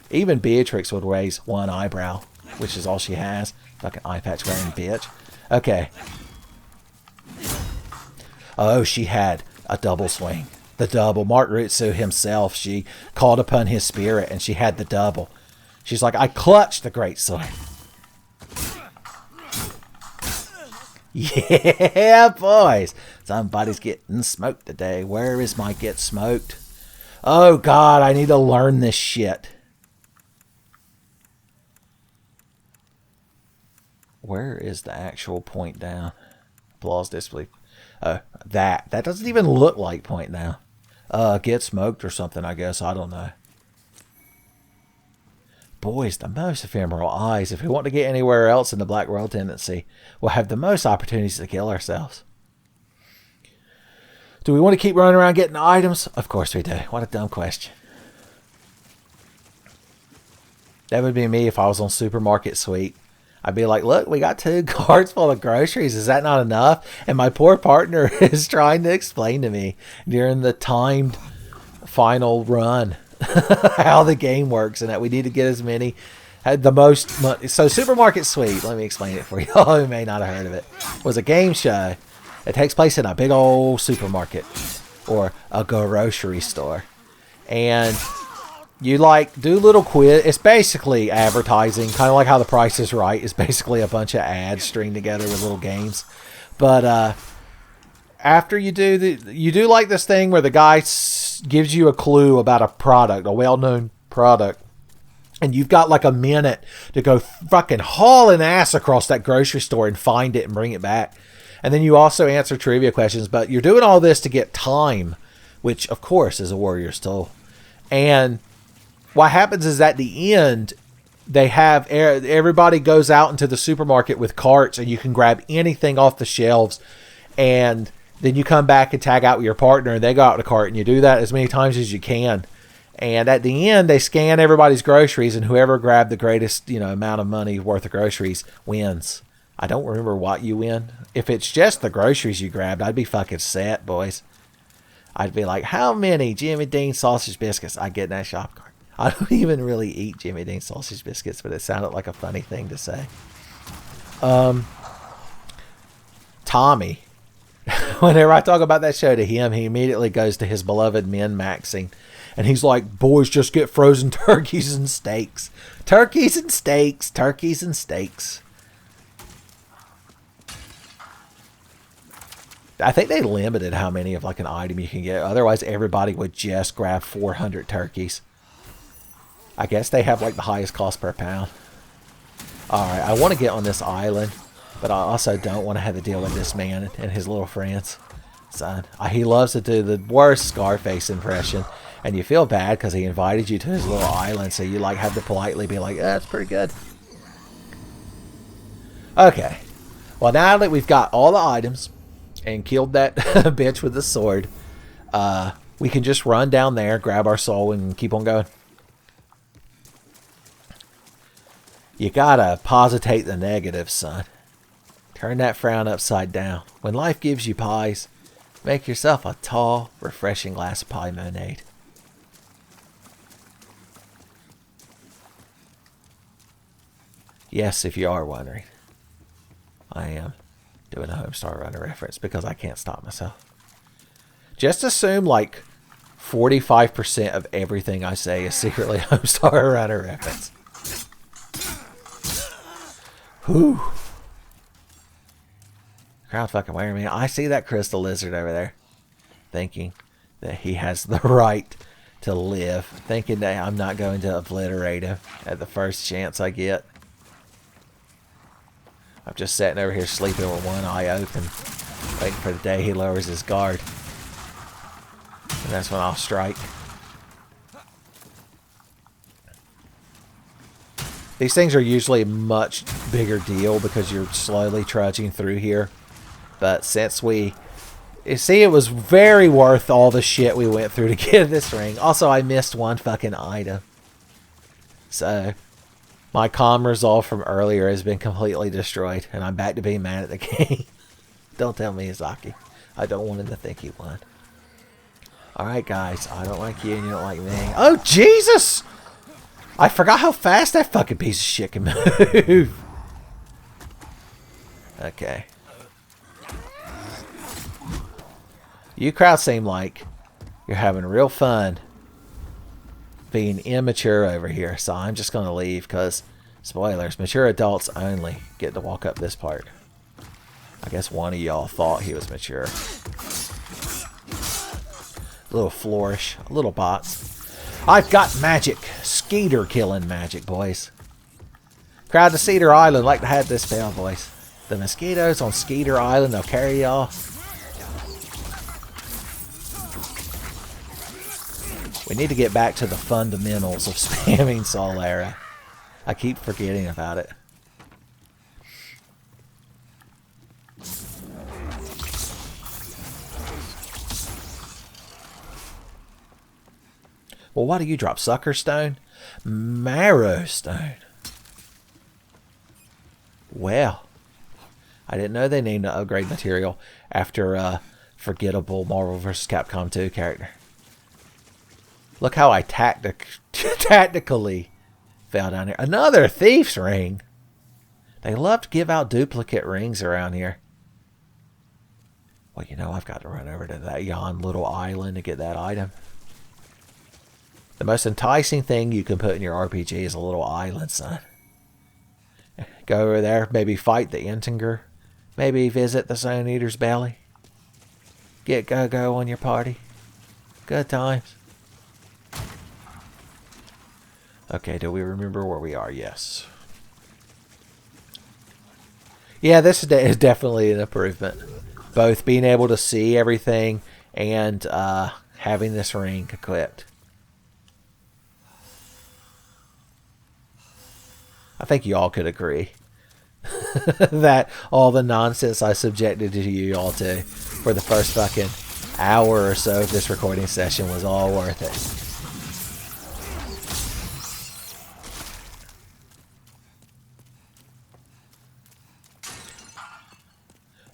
[SPEAKER 2] Even Beatrix would raise one eyebrow, which is all she has. Fucking eye patch wearing bitch. Okay. Oh, she had a double swing. The double. Mark Rutsu himself, she called upon his spirit, and she had the double. She's like, I clutched the great sword. Yeah, boys. Somebody's getting smoked today. Where is my get smoked? Oh, God, I need to learn this shit. Where is the actual point down? Applause, disbelief. Oh, that. That doesn't even look like point down. Get smoked or something, I guess. I don't know. Boys, the most ephemeral eyes. If we want to get anywhere else in the Black World tendency, we'll have the most opportunities to kill ourselves. Do we want to keep running around getting items? Of course we do. What a dumb question. That would be me if I was on Supermarket Suite. I'd be like, look, we got 2 carts full of groceries. Is that not enough? And my poor partner is trying to explain to me during the timed final run how the game works and that we need to get as many, the most money. So Supermarket Suite, let me explain it for y'all who may not have heard of it, was a game show. It takes place in a big old supermarket or a grocery store. And you like do little quiz. It's basically advertising, kind of like how The Price is Right is basically a bunch of ads stringed together with little games. But after you do like this thing where the guy gives you a clue about a product, a well-known product, and you've got like a minute to go fucking hauling ass across that grocery store and find it and bring it back. And then you also answer trivia questions, but you're doing all this to get time, which of course is a warrior's tool. And what happens is at the end, they have everybody goes out into the supermarket with carts, and you can grab anything off the shelves, and then you come back and tag out with your partner, and they go out in a cart, and you do that as many times as you can. And at the end, they scan everybody's groceries, and whoever grabbed the greatest, amount of money worth of groceries wins. I don't remember what you win. If it's just the groceries you grabbed, I'd be fucking set, boys. I'd be like, how many Jimmy Dean sausage biscuits I get in that shop cart? I don't even really eat Jimmy Dean sausage biscuits, but it sounded like a funny thing to say. Tommy. Whenever I talk about that show to him, he immediately goes to his beloved min-maxing. And he's like, boys, just get frozen turkeys and steaks. Turkeys and steaks. Turkeys and steaks. I think they limited how many of like an item you can get. Otherwise, everybody would just grab 400 turkeys. I guess they have like the highest cost per pound. Alright, I want to get on this island. But I also don't want to have to deal with this man and his little friends. Son, he loves to do the worst Scarface impression. And you feel bad because he invited you to his little island. So you like have to politely be like, that's pretty good. Okay. Well, now that we've got all the items and killed that bitch with the sword, we can just run down there, grab our soul, and keep on going. You gotta positate the negative, son. Turn that frown upside down. When life gives you pies, make yourself a tall, refreshing glass of pie lemonade. Yes, if you are wondering, I am doing a Homestar Runner reference because I can't stop myself. Just assume like 45% of everything I say is secretly a Homestar Runner reference. Whew. Crowd fucking wearing me. I see that crystal lizard over there, thinking that he has the right to live, thinking that I'm not going to obliterate him at the first chance I get. I'm just sitting over here sleeping with one eye open, waiting for the day he lowers his guard. And that's when I'll strike. These things are usually a much bigger deal because you're slowly trudging through here. But since you see, it was very worth all the shit we went through to get this ring. Also, I missed one fucking item. So, My calm resolve from earlier has been completely destroyed, and I'm back to being mad at the game. Don't tell me, Izaki. I don't want him to think he won. Alright, guys. I don't like you, and you don't like me. Oh, Jesus! I forgot how fast that fucking piece of shit can move. Okay. You crowd seem like you're having real fun being immature over here, so I'm just going to leave because, spoilers, mature adults only get to walk up this part. I guess one of y'all thought he was mature. A little flourish, a little bots. I've got magic. Skeeter killing magic, boys. Crowd to Cedar Island like to have this spell, boys. The mosquitoes on Skeeter Island, they'll carry y'all. We need to get back to the fundamentals of spamming Solara. I keep forgetting about it. Well, why do you drop Sucker Stone? Marrow Stone. Well, I didn't know they needed to upgrade material after a forgettable Marvel vs. Capcom 2 character. Look how I tactically fell down here. Another thief's ring. They love to give out duplicate rings around here. Well, you know, I've got to run over to that yon little island to get that item. The most enticing thing you can put in your RPG is a little island, son. Go over there, maybe fight the Entinger. Maybe visit the Zone Eater's belly. Get go-go on your party. Good times. Okay, do we remember where we are? Yes. Yeah, this is definitely an improvement. Both being able to see everything and having this ring equipped. I think you all could agree that all the nonsense I subjected to you all to for the first fucking hour or so of this recording session was all worth it.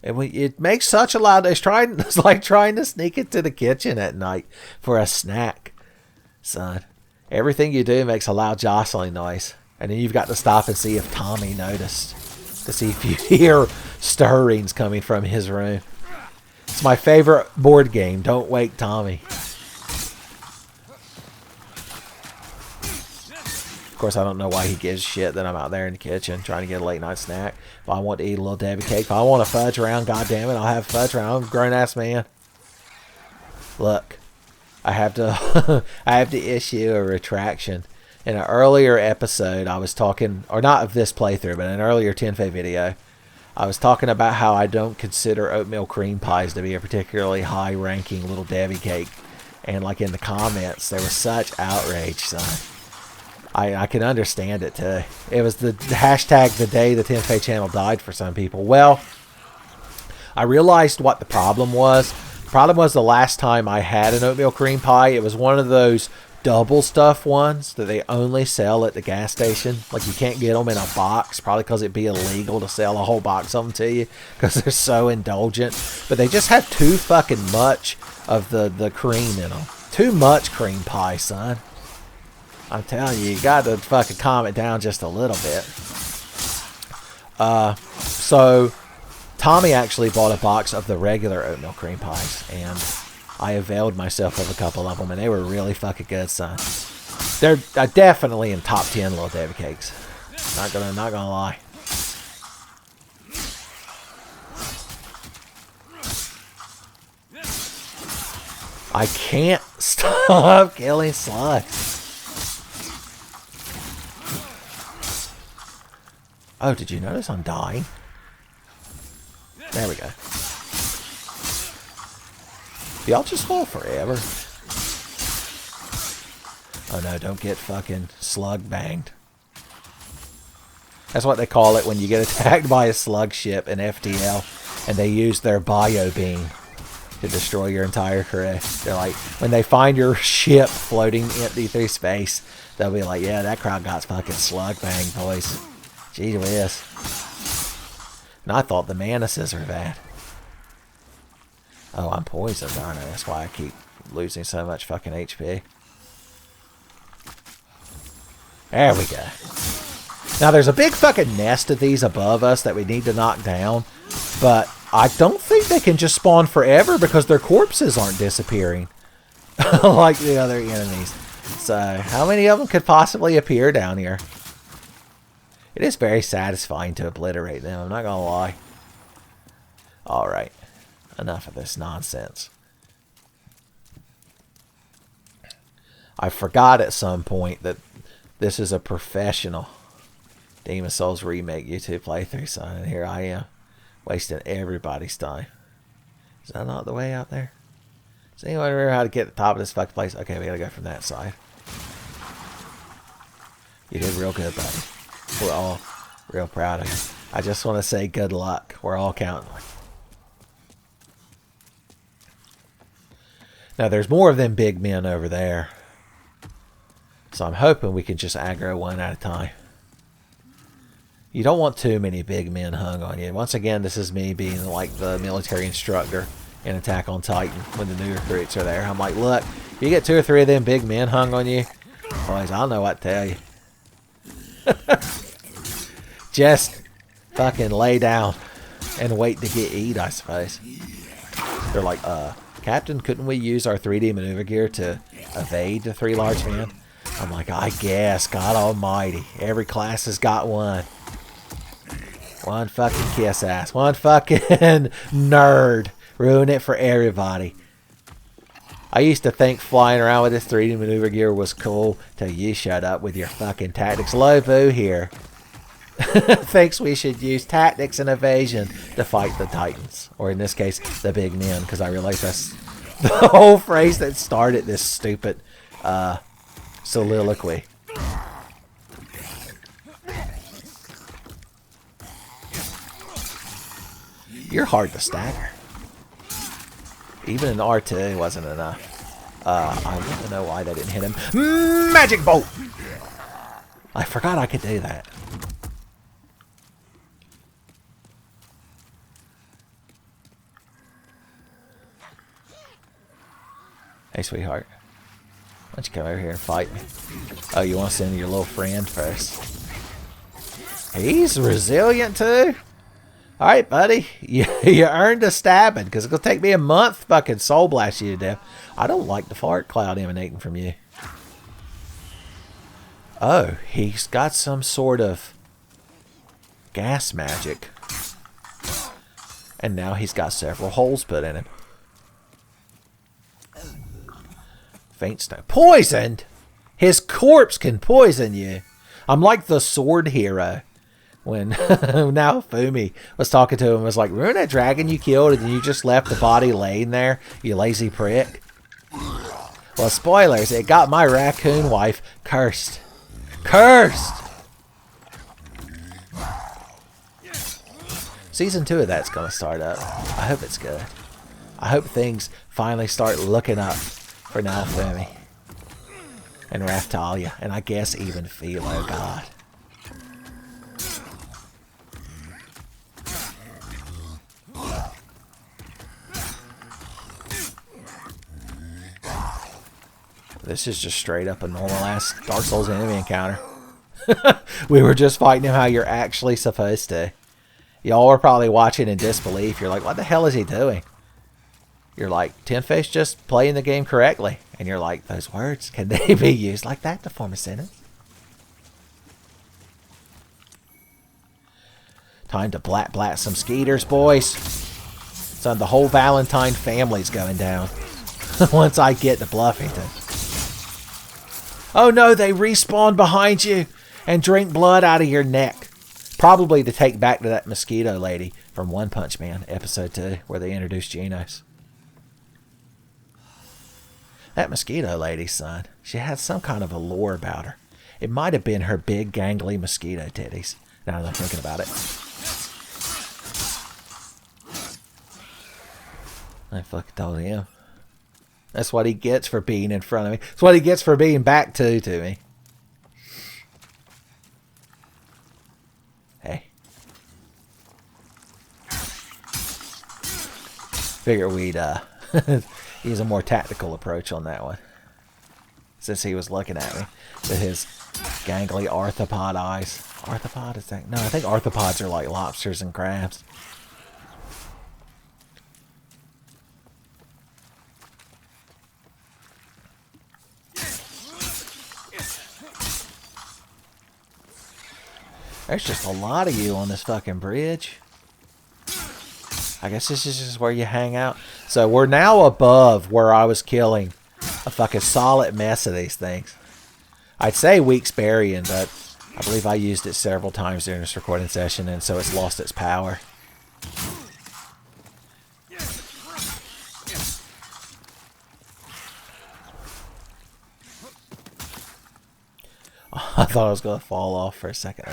[SPEAKER 2] It makes such a loud noise. It's like trying to sneak into the kitchen at night for a snack, son. Everything you do makes a loud jostling noise. And then you've got to stop and see if Tommy noticed. To see if you hear stirrings coming from his room. It's my favorite board game. Don't wake Tommy. Of course, I don't know why he gives shit that I'm out there in the kitchen trying to get a late night snack. If I want to eat a little Debbie cake, if I want a fudge round, goddammit, I'll have a fudge round. I'm a grown ass man. Look, I have to issue a retraction. In an earlier episode, I was talking, or not of this playthrough, but in an earlier Tenfey video, I was talking about how I don't consider oatmeal cream pies to be a particularly high-ranking little Debbie cake. And like in the comments, there was such outrage, son. I can understand it too. It was the hashtag the day the Tenfey channel died for some people. Well, I realized what the problem was. The problem was the last time I had an oatmeal cream pie, it was one of those double stuff ones that they only sell at the gas station. Like you can't get them in a box, probably because it'd be illegal to sell a whole box of them to you because they're so indulgent. But they just have too fucking much of the cream in them. Too much cream pie, son. I'm telling you, you got to fucking calm it down just a little bit. So Tommy actually bought a box of the regular oatmeal cream pies, and I availed myself of a couple of them, and they were really fucking good, son. They're definitely in top 10 little Debbie cakes. Not gonna lie. I can't stop killing slugs. Oh, did you notice I'm dying? There we go. Y'all just fall forever. Oh no, don't get fucking slug banged. That's what they call it when you get attacked by a slug ship in FTL and they use their bio beam to destroy your entire crew. They're like, when they find your ship floating empty through space, they'll be like, yeah, that crowd got fucking slug banged, boys. Gee whiz. And I thought the manuses were bad. Oh, I'm poisoned, aren't I? That's why I keep losing so much fucking HP. There we go. Now, there's a big fucking nest of these above us that we need to knock down, but I don't think they can just spawn forever because their corpses aren't disappearing like the other enemies. So, how many of them could possibly appear down here? It is very satisfying to obliterate them, I'm not gonna lie. Alright, enough of this nonsense. I forgot at some point that this is a professional Demon Souls remake YouTube playthrough, son, and here I am, wasting everybody's time. Is that not the way out there? Does anyone remember how to get to the top of this fucking place? Okay, we gotta go from that side. You did real good, buddy. We're all real proud of you. I just want to say good luck. We're all counting. Now, there's more of them big men over there. So I'm hoping we can just aggro one at a time. You don't want too many big men hung on you. Once again, this is me being like the military instructor in Attack on Titan when the new recruits are there. I'm like, look, if you get 2 or 3 of them big men hung on you, boys, I don't know what to tell you. Just fucking lay down and wait to get eat, I suppose. They're like, Captain, couldn't we use our 3D maneuver gear to evade the 3 large men? I'm like, I guess, God almighty. Every class has got one. One fucking kiss ass. One fucking nerd. Ruin it for everybody. I used to think flying around with this 3D maneuver gear was cool till you shut up with your fucking tactics. Lobu here thinks we should use tactics and evasion to fight the Titans. Or in this case, the big men. Because I realize that's the whole phrase that started this stupid soliloquy. You're hard to stagger. Even in R2 it wasn't enough. I want to know why they didn't hit him. Magic bolt! I forgot I could do that. Hey, sweetheart. Why don't you come over here and fight me? Oh, you want to send your little friend first? He's resilient too? Alright, buddy. You earned a stabbing, because it's going to take me a month to fucking soul blast you to death. I don't like the fart cloud emanating from you. Oh, he's got some sort of gas magic. And now he's got several holes put in him. Faint stone. Poisoned? His corpse can poison you. I'm like the sword hero. When now Fumi was talking to him, was like, remember that dragon you killed and you just left the body laying there, you lazy prick? Well, spoilers, it got my raccoon wife cursed. Cursed! Season 2 of that's going to start up. I hope it's good. I hope things finally start looking up for Fumi and Raftalia, and I guess even Philo, God. This is just straight up a normal ass Dark Souls enemy encounter. We were just fighting him how you're actually supposed to. Y'all were probably watching in disbelief. You're like, what the hell is he doing? You're like, Tenfey's just playing the game correctly. And you're like, those words, can they be used like that to form a sentence? Time to blat some skeeters, boys. Son, the whole Valentine family's going down. Once I get to Bluffington. Oh no, they respawn behind you and drink blood out of your neck. Probably to take back to that mosquito lady from One Punch Man, episode 2, where they introduced Genos. That mosquito lady, son, she had some kind of a lore about her. It might have been her big, gangly mosquito titties, now that I'm thinking about it. I fucking told him. That's what he gets for being in front of me. That's what he gets for being back to me. Hey. Figure we'd use a more tactical approach on that one. Since he was looking at me with his gangly arthropod eyes. Arthropod is that? No, I think arthropods are like lobsters and crabs. There's just a lot of you on this fucking bridge. I guess this is just where you hang out. So we're now above where I was killing a fucking solid mess of these things. I'd say Week's Burying, but I believe I used it several times during this recording session, and so it's lost its power. I thought I was going to fall off for a second.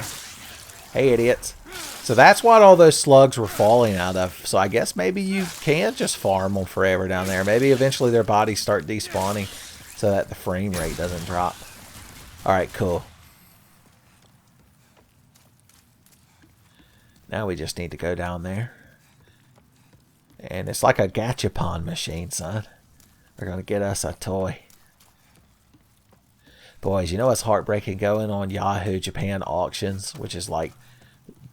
[SPEAKER 2] Hey, idiots. So that's what all those slugs were falling out of. So I guess maybe you can just farm them forever down there. Maybe eventually their bodies start despawning so that the frame rate doesn't drop. Alright, cool. Now we just need to go down there. And it's like a gachapon machine, son. We're going to get us a toy. Boys, you know what's heartbreaking going on Yahoo Japan auctions, which is like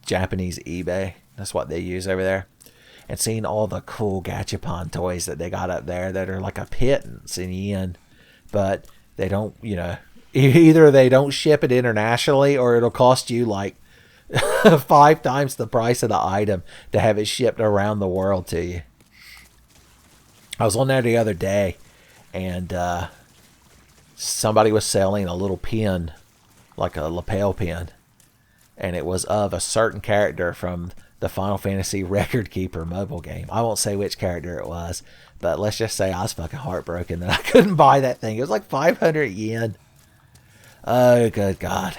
[SPEAKER 2] Japanese eBay. That's what they use over there. And seeing all the cool gachapon toys that they got up there that are like a pittance in yen. But they don't, you know, either they don't ship it internationally or it'll cost you like 5 times the price of the item to have it shipped around the world to you. I was on there the other day and somebody was selling a little pin, like a lapel pin, and it was of a certain character from the Final Fantasy Record Keeper mobile game. I won't say which character it was, but let's just say I was fucking heartbroken that I couldn't buy that thing. It was like 500 yen. Oh, good God.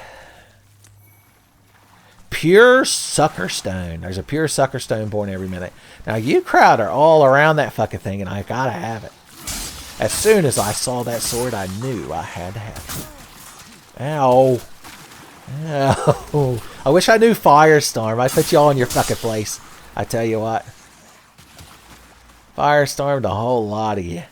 [SPEAKER 2] Pure sucker stone. There's a pure sucker stone born every minute. Now, you crowd are all around that fucking thing, and I gotta have it. As soon as I saw that sword, I knew I had to have it. Ow. Ow. I wish I knew Firestorm. I'd put you all in your fucking place. I tell you what. Firestormed a whole lot of you.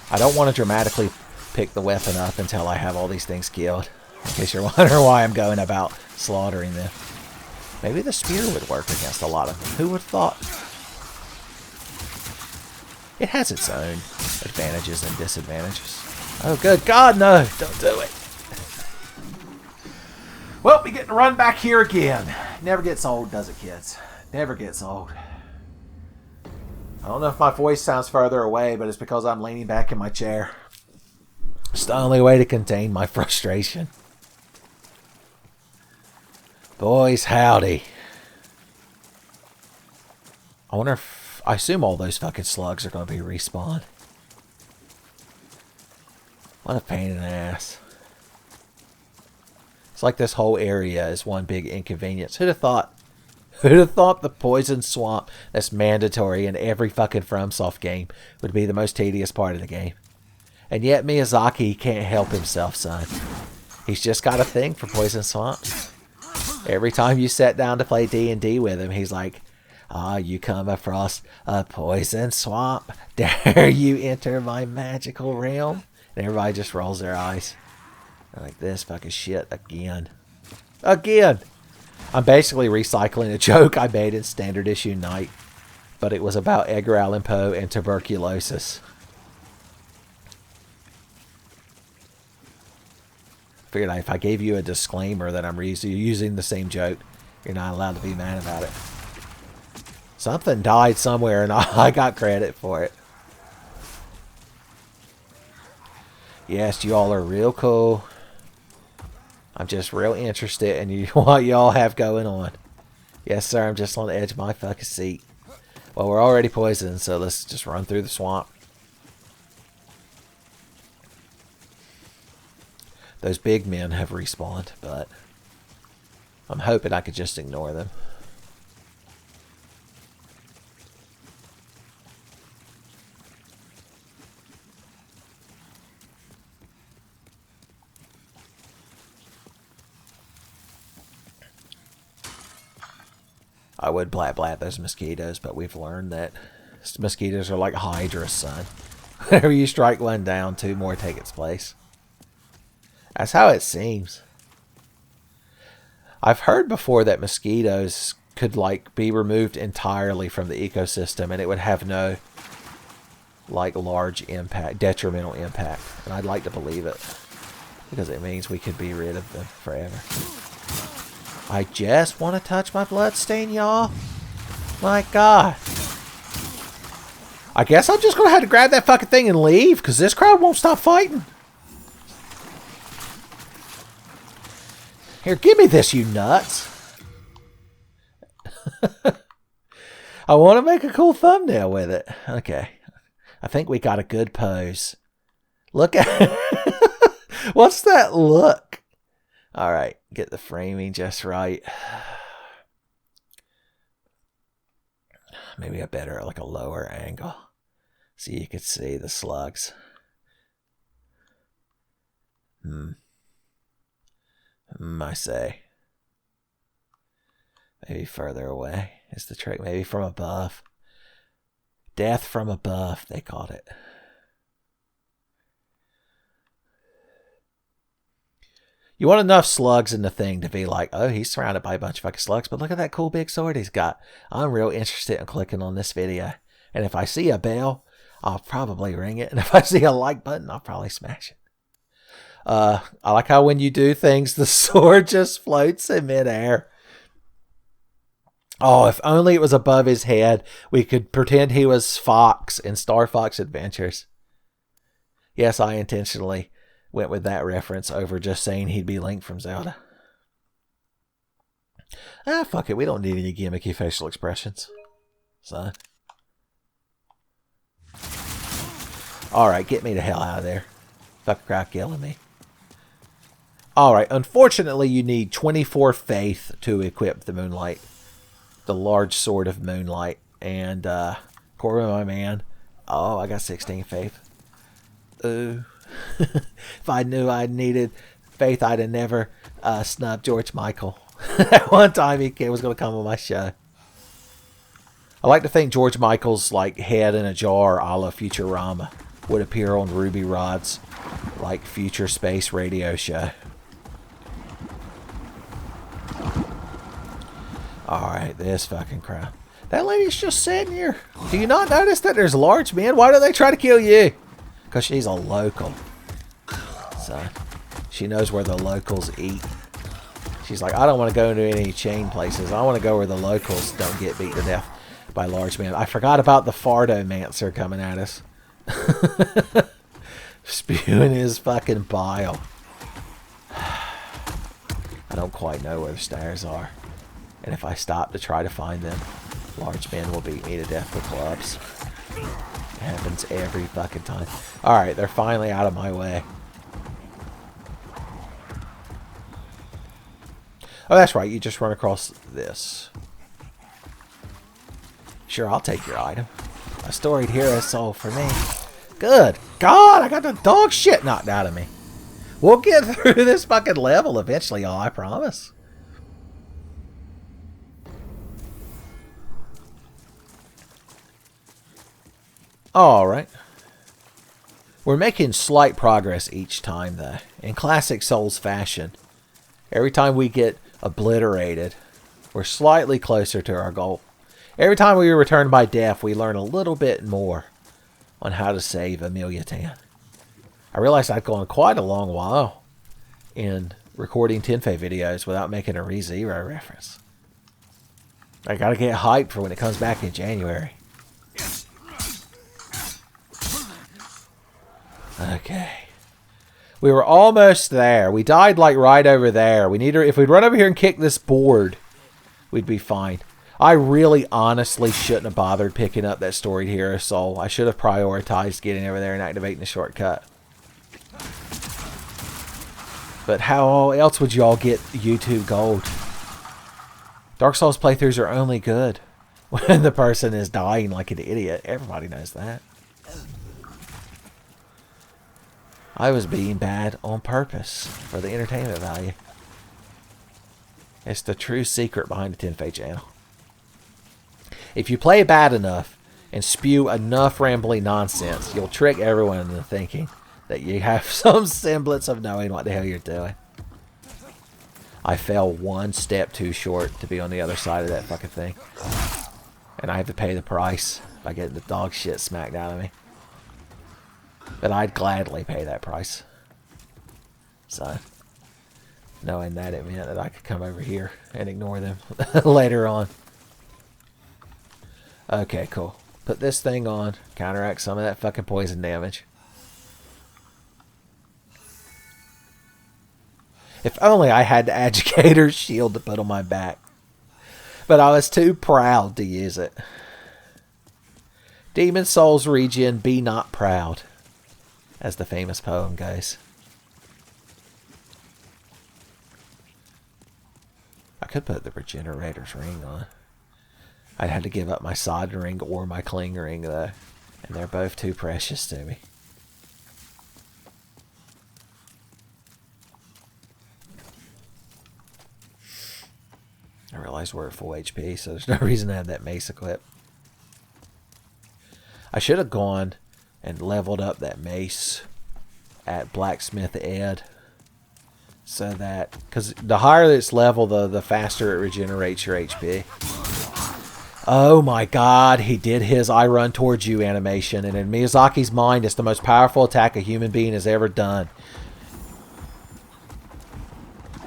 [SPEAKER 2] I don't want to dramatically pick the weapon up until I have all these things killed. In case you're wondering why I'm going about slaughtering them. Maybe the spear would work against a lot of them. Who would have thought? It has its own advantages and disadvantages. Oh, good God, no. Don't do it. Well, we get to run back here again. Never gets old, does it, kids? Never gets old. I don't know if my voice sounds further away, but it's because I'm leaning back in my chair. It's the only way to contain my frustration. Boys, howdy. I wonder if... I assume all those fucking slugs are going to be respawned. What a pain in the ass. It's like this whole area is one big inconvenience. Who'd have thought? Who'd have thought the poison swamp that's mandatory in every fucking FromSoft game would be the most tedious part of the game? And yet Miyazaki can't help himself, son. He's just got a thing for poison swamps. Every time you sit down to play D&D with him, he's like, you come across a poison swamp. Dare you enter my magical realm? And everybody just rolls their eyes. They're like, this fucking shit again. Again! I'm basically recycling a joke I made in Standard Issue Night. But it was about Edgar Allan Poe and tuberculosis. Figured if I gave you a disclaimer that I'm using the same joke, you're not allowed to be mad about it. Something died somewhere and I got credit for it. Yes, you all are real cool. I'm just real interested in what y'all have going on. Yes, sir, I'm just on the edge of my fucking seat. Well, we're already poisoned, so let's just run through the swamp. Those big men have respawned, but I'm hoping I could just ignore them. I would blat those mosquitoes, but we've learned that mosquitoes are like Hydra, son. Whenever you strike one down, 2 more take its place. That's how it seems. I've heard before that mosquitoes could like be removed entirely from the ecosystem and it would have no like large impact, detrimental impact. And I'd like to believe it because it means we could be rid of them forever. I just want to touch my bloodstain, y'all. My God. I guess I'm just going to have to grab that fucking thing and leave because this crowd won't stop fighting. Here, give me this, you nuts. I want to make a cool thumbnail with it. Okay. I think we got a good pose. Look at what's that look? All right. Get the framing just right. Maybe a better, like a lower angle. So you could see the slugs. I say. Maybe further away is the trick. Maybe from above. Death from above, they called it. You want enough slugs in the thing to be like, oh, he's surrounded by a bunch of fucking slugs, but look at that cool big sword he's got. I'm real interested in clicking on this video. And if I see a bell, I'll probably ring it. And if I see a like button, I'll probably smash it. I like how when you do things, the sword just floats in midair. Oh, if only it was above his head, we could pretend he was Fox in Star Fox Adventures. Yes, I intentionally went with that reference over just saying he'd be Link from Zelda. Ah, fuck it. We don't need any gimmicky facial expressions. Son. Alright, get me the hell out of there. Fuck crap killing me. Alright, unfortunately you need 24 faith to equip the Moonlight. The large sword of Moonlight. And, Corbin, my man. Oh, I got 16 faith. Ooh. If I knew I needed faith, I'd have never snubbed George Michael. At one time he was going to come on my show. I like to think George Michael's like head in a jar a la Futurama would appear on Ruby Rod's like future space radio show. Alright, this fucking crowd. That lady's just sitting here. Do you not notice that there's large men? Why do they try to kill you? Because she's a local. So, she knows where the locals eat. She's like, I don't want to go into any chain places. I want to go where the locals don't get beat to death by large men. I forgot about the Fardomancer coming at us. Spewing his fucking bile. I don't quite know where the stairs are. And if I stop to try to find them, large men will beat me to death with clubs. It happens every fucking time. Alright, they're finally out of my way. Oh, that's right. You just run across this. Sure, I'll take your item. A storied hero soul for me. Good God, I got the dog shit knocked out of me. We'll get through this fucking level eventually, y'all. I promise. Alright. We're making slight progress each time, though. In classic Souls fashion. Every time we get obliterated, we're slightly closer to our goal. Every time we return by death, we learn a little bit more on how to save Amelia Tan. I realized I'd gone quite a long while in recording Tenfey videos without making a ReZero reference. I gotta get hyped for when it comes back in January. Okay. We were almost there. We died like right over there. We need to, if we'd run over here and kick this board, we'd be fine. I really honestly shouldn't have bothered picking up that storied hero soul. I should have prioritized getting over there and activating the shortcut. But how else would y'all get YouTube gold? Dark Souls playthroughs are only good when the person is dying like an idiot. Everybody knows that. I was being bad on purpose for the entertainment value. It's the true secret behind the Tenfey channel. If you play bad enough and spew enough rambly nonsense, you'll trick everyone into thinking that you have some semblance of knowing what the hell you're doing. I fell one step too short to be on the other side of that fucking thing. And I have to pay the price by getting the dog shit smacked out of me. But I'd gladly pay that price. So, knowing that it meant that I could come over here and ignore them later on. Okay, cool. Put this thing on. Counteract some of that fucking poison damage. If only I had the Agitator's shield to put on my back. But I was too proud to use it. Demon Souls regen, be not proud. As the famous poem goes. I could put the Regenerator's ring on. I'd have to give up my Sodden ring or my Cling ring though. And they're both too precious to me. I realize we're at full HP, so there's no reason to have that mace equipped. I should have gone and leveled up that mace at Blacksmith Ed. So that, because the higher it's level, the faster it regenerates your HP. Oh my god, he did his I run towards you animation, and in Miyazaki's mind, it's the most powerful attack a human being has ever done.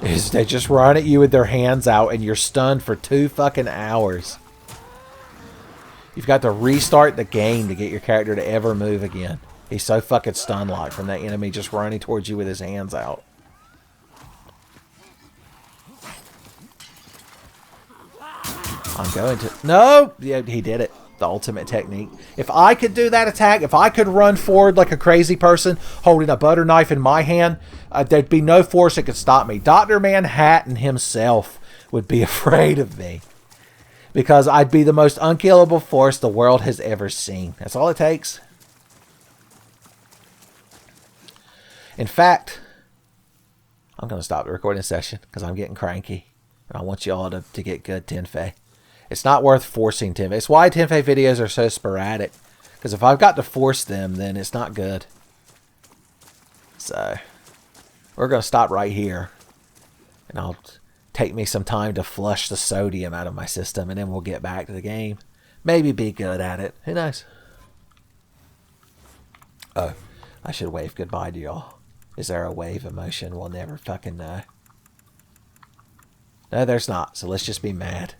[SPEAKER 2] Is they just run at you with their hands out and you're stunned for 2 fucking hours. You've got to restart the game to get your character to ever move again. He's so fucking stun-locked from that enemy just running towards you with his hands out. I'm going to... No! Yeah, he did it. The ultimate technique. If I could do that attack, if I could run forward like a crazy person holding a butter knife in my hand, there'd be no force that could stop me. Dr. Manhattan himself would be afraid of me. Because I'd be the most unkillable force the world has ever seen. That's all it takes. In fact, I'm going to stop the recording session because I'm getting cranky. And I want you all to get good Tenfey. It's not worth forcing Tenfey. It's why Tenfey videos are so sporadic. Because if I've got to force them, then it's not good. So, we're going to stop right here. And I'll take me some time to flush the sodium out of my system. And then we'll get back to the game. Maybe be good at it. Who knows? Oh, I should wave goodbye to y'all. Is there a wave emotion? We'll never fucking know. No, there's not. So let's just be mad.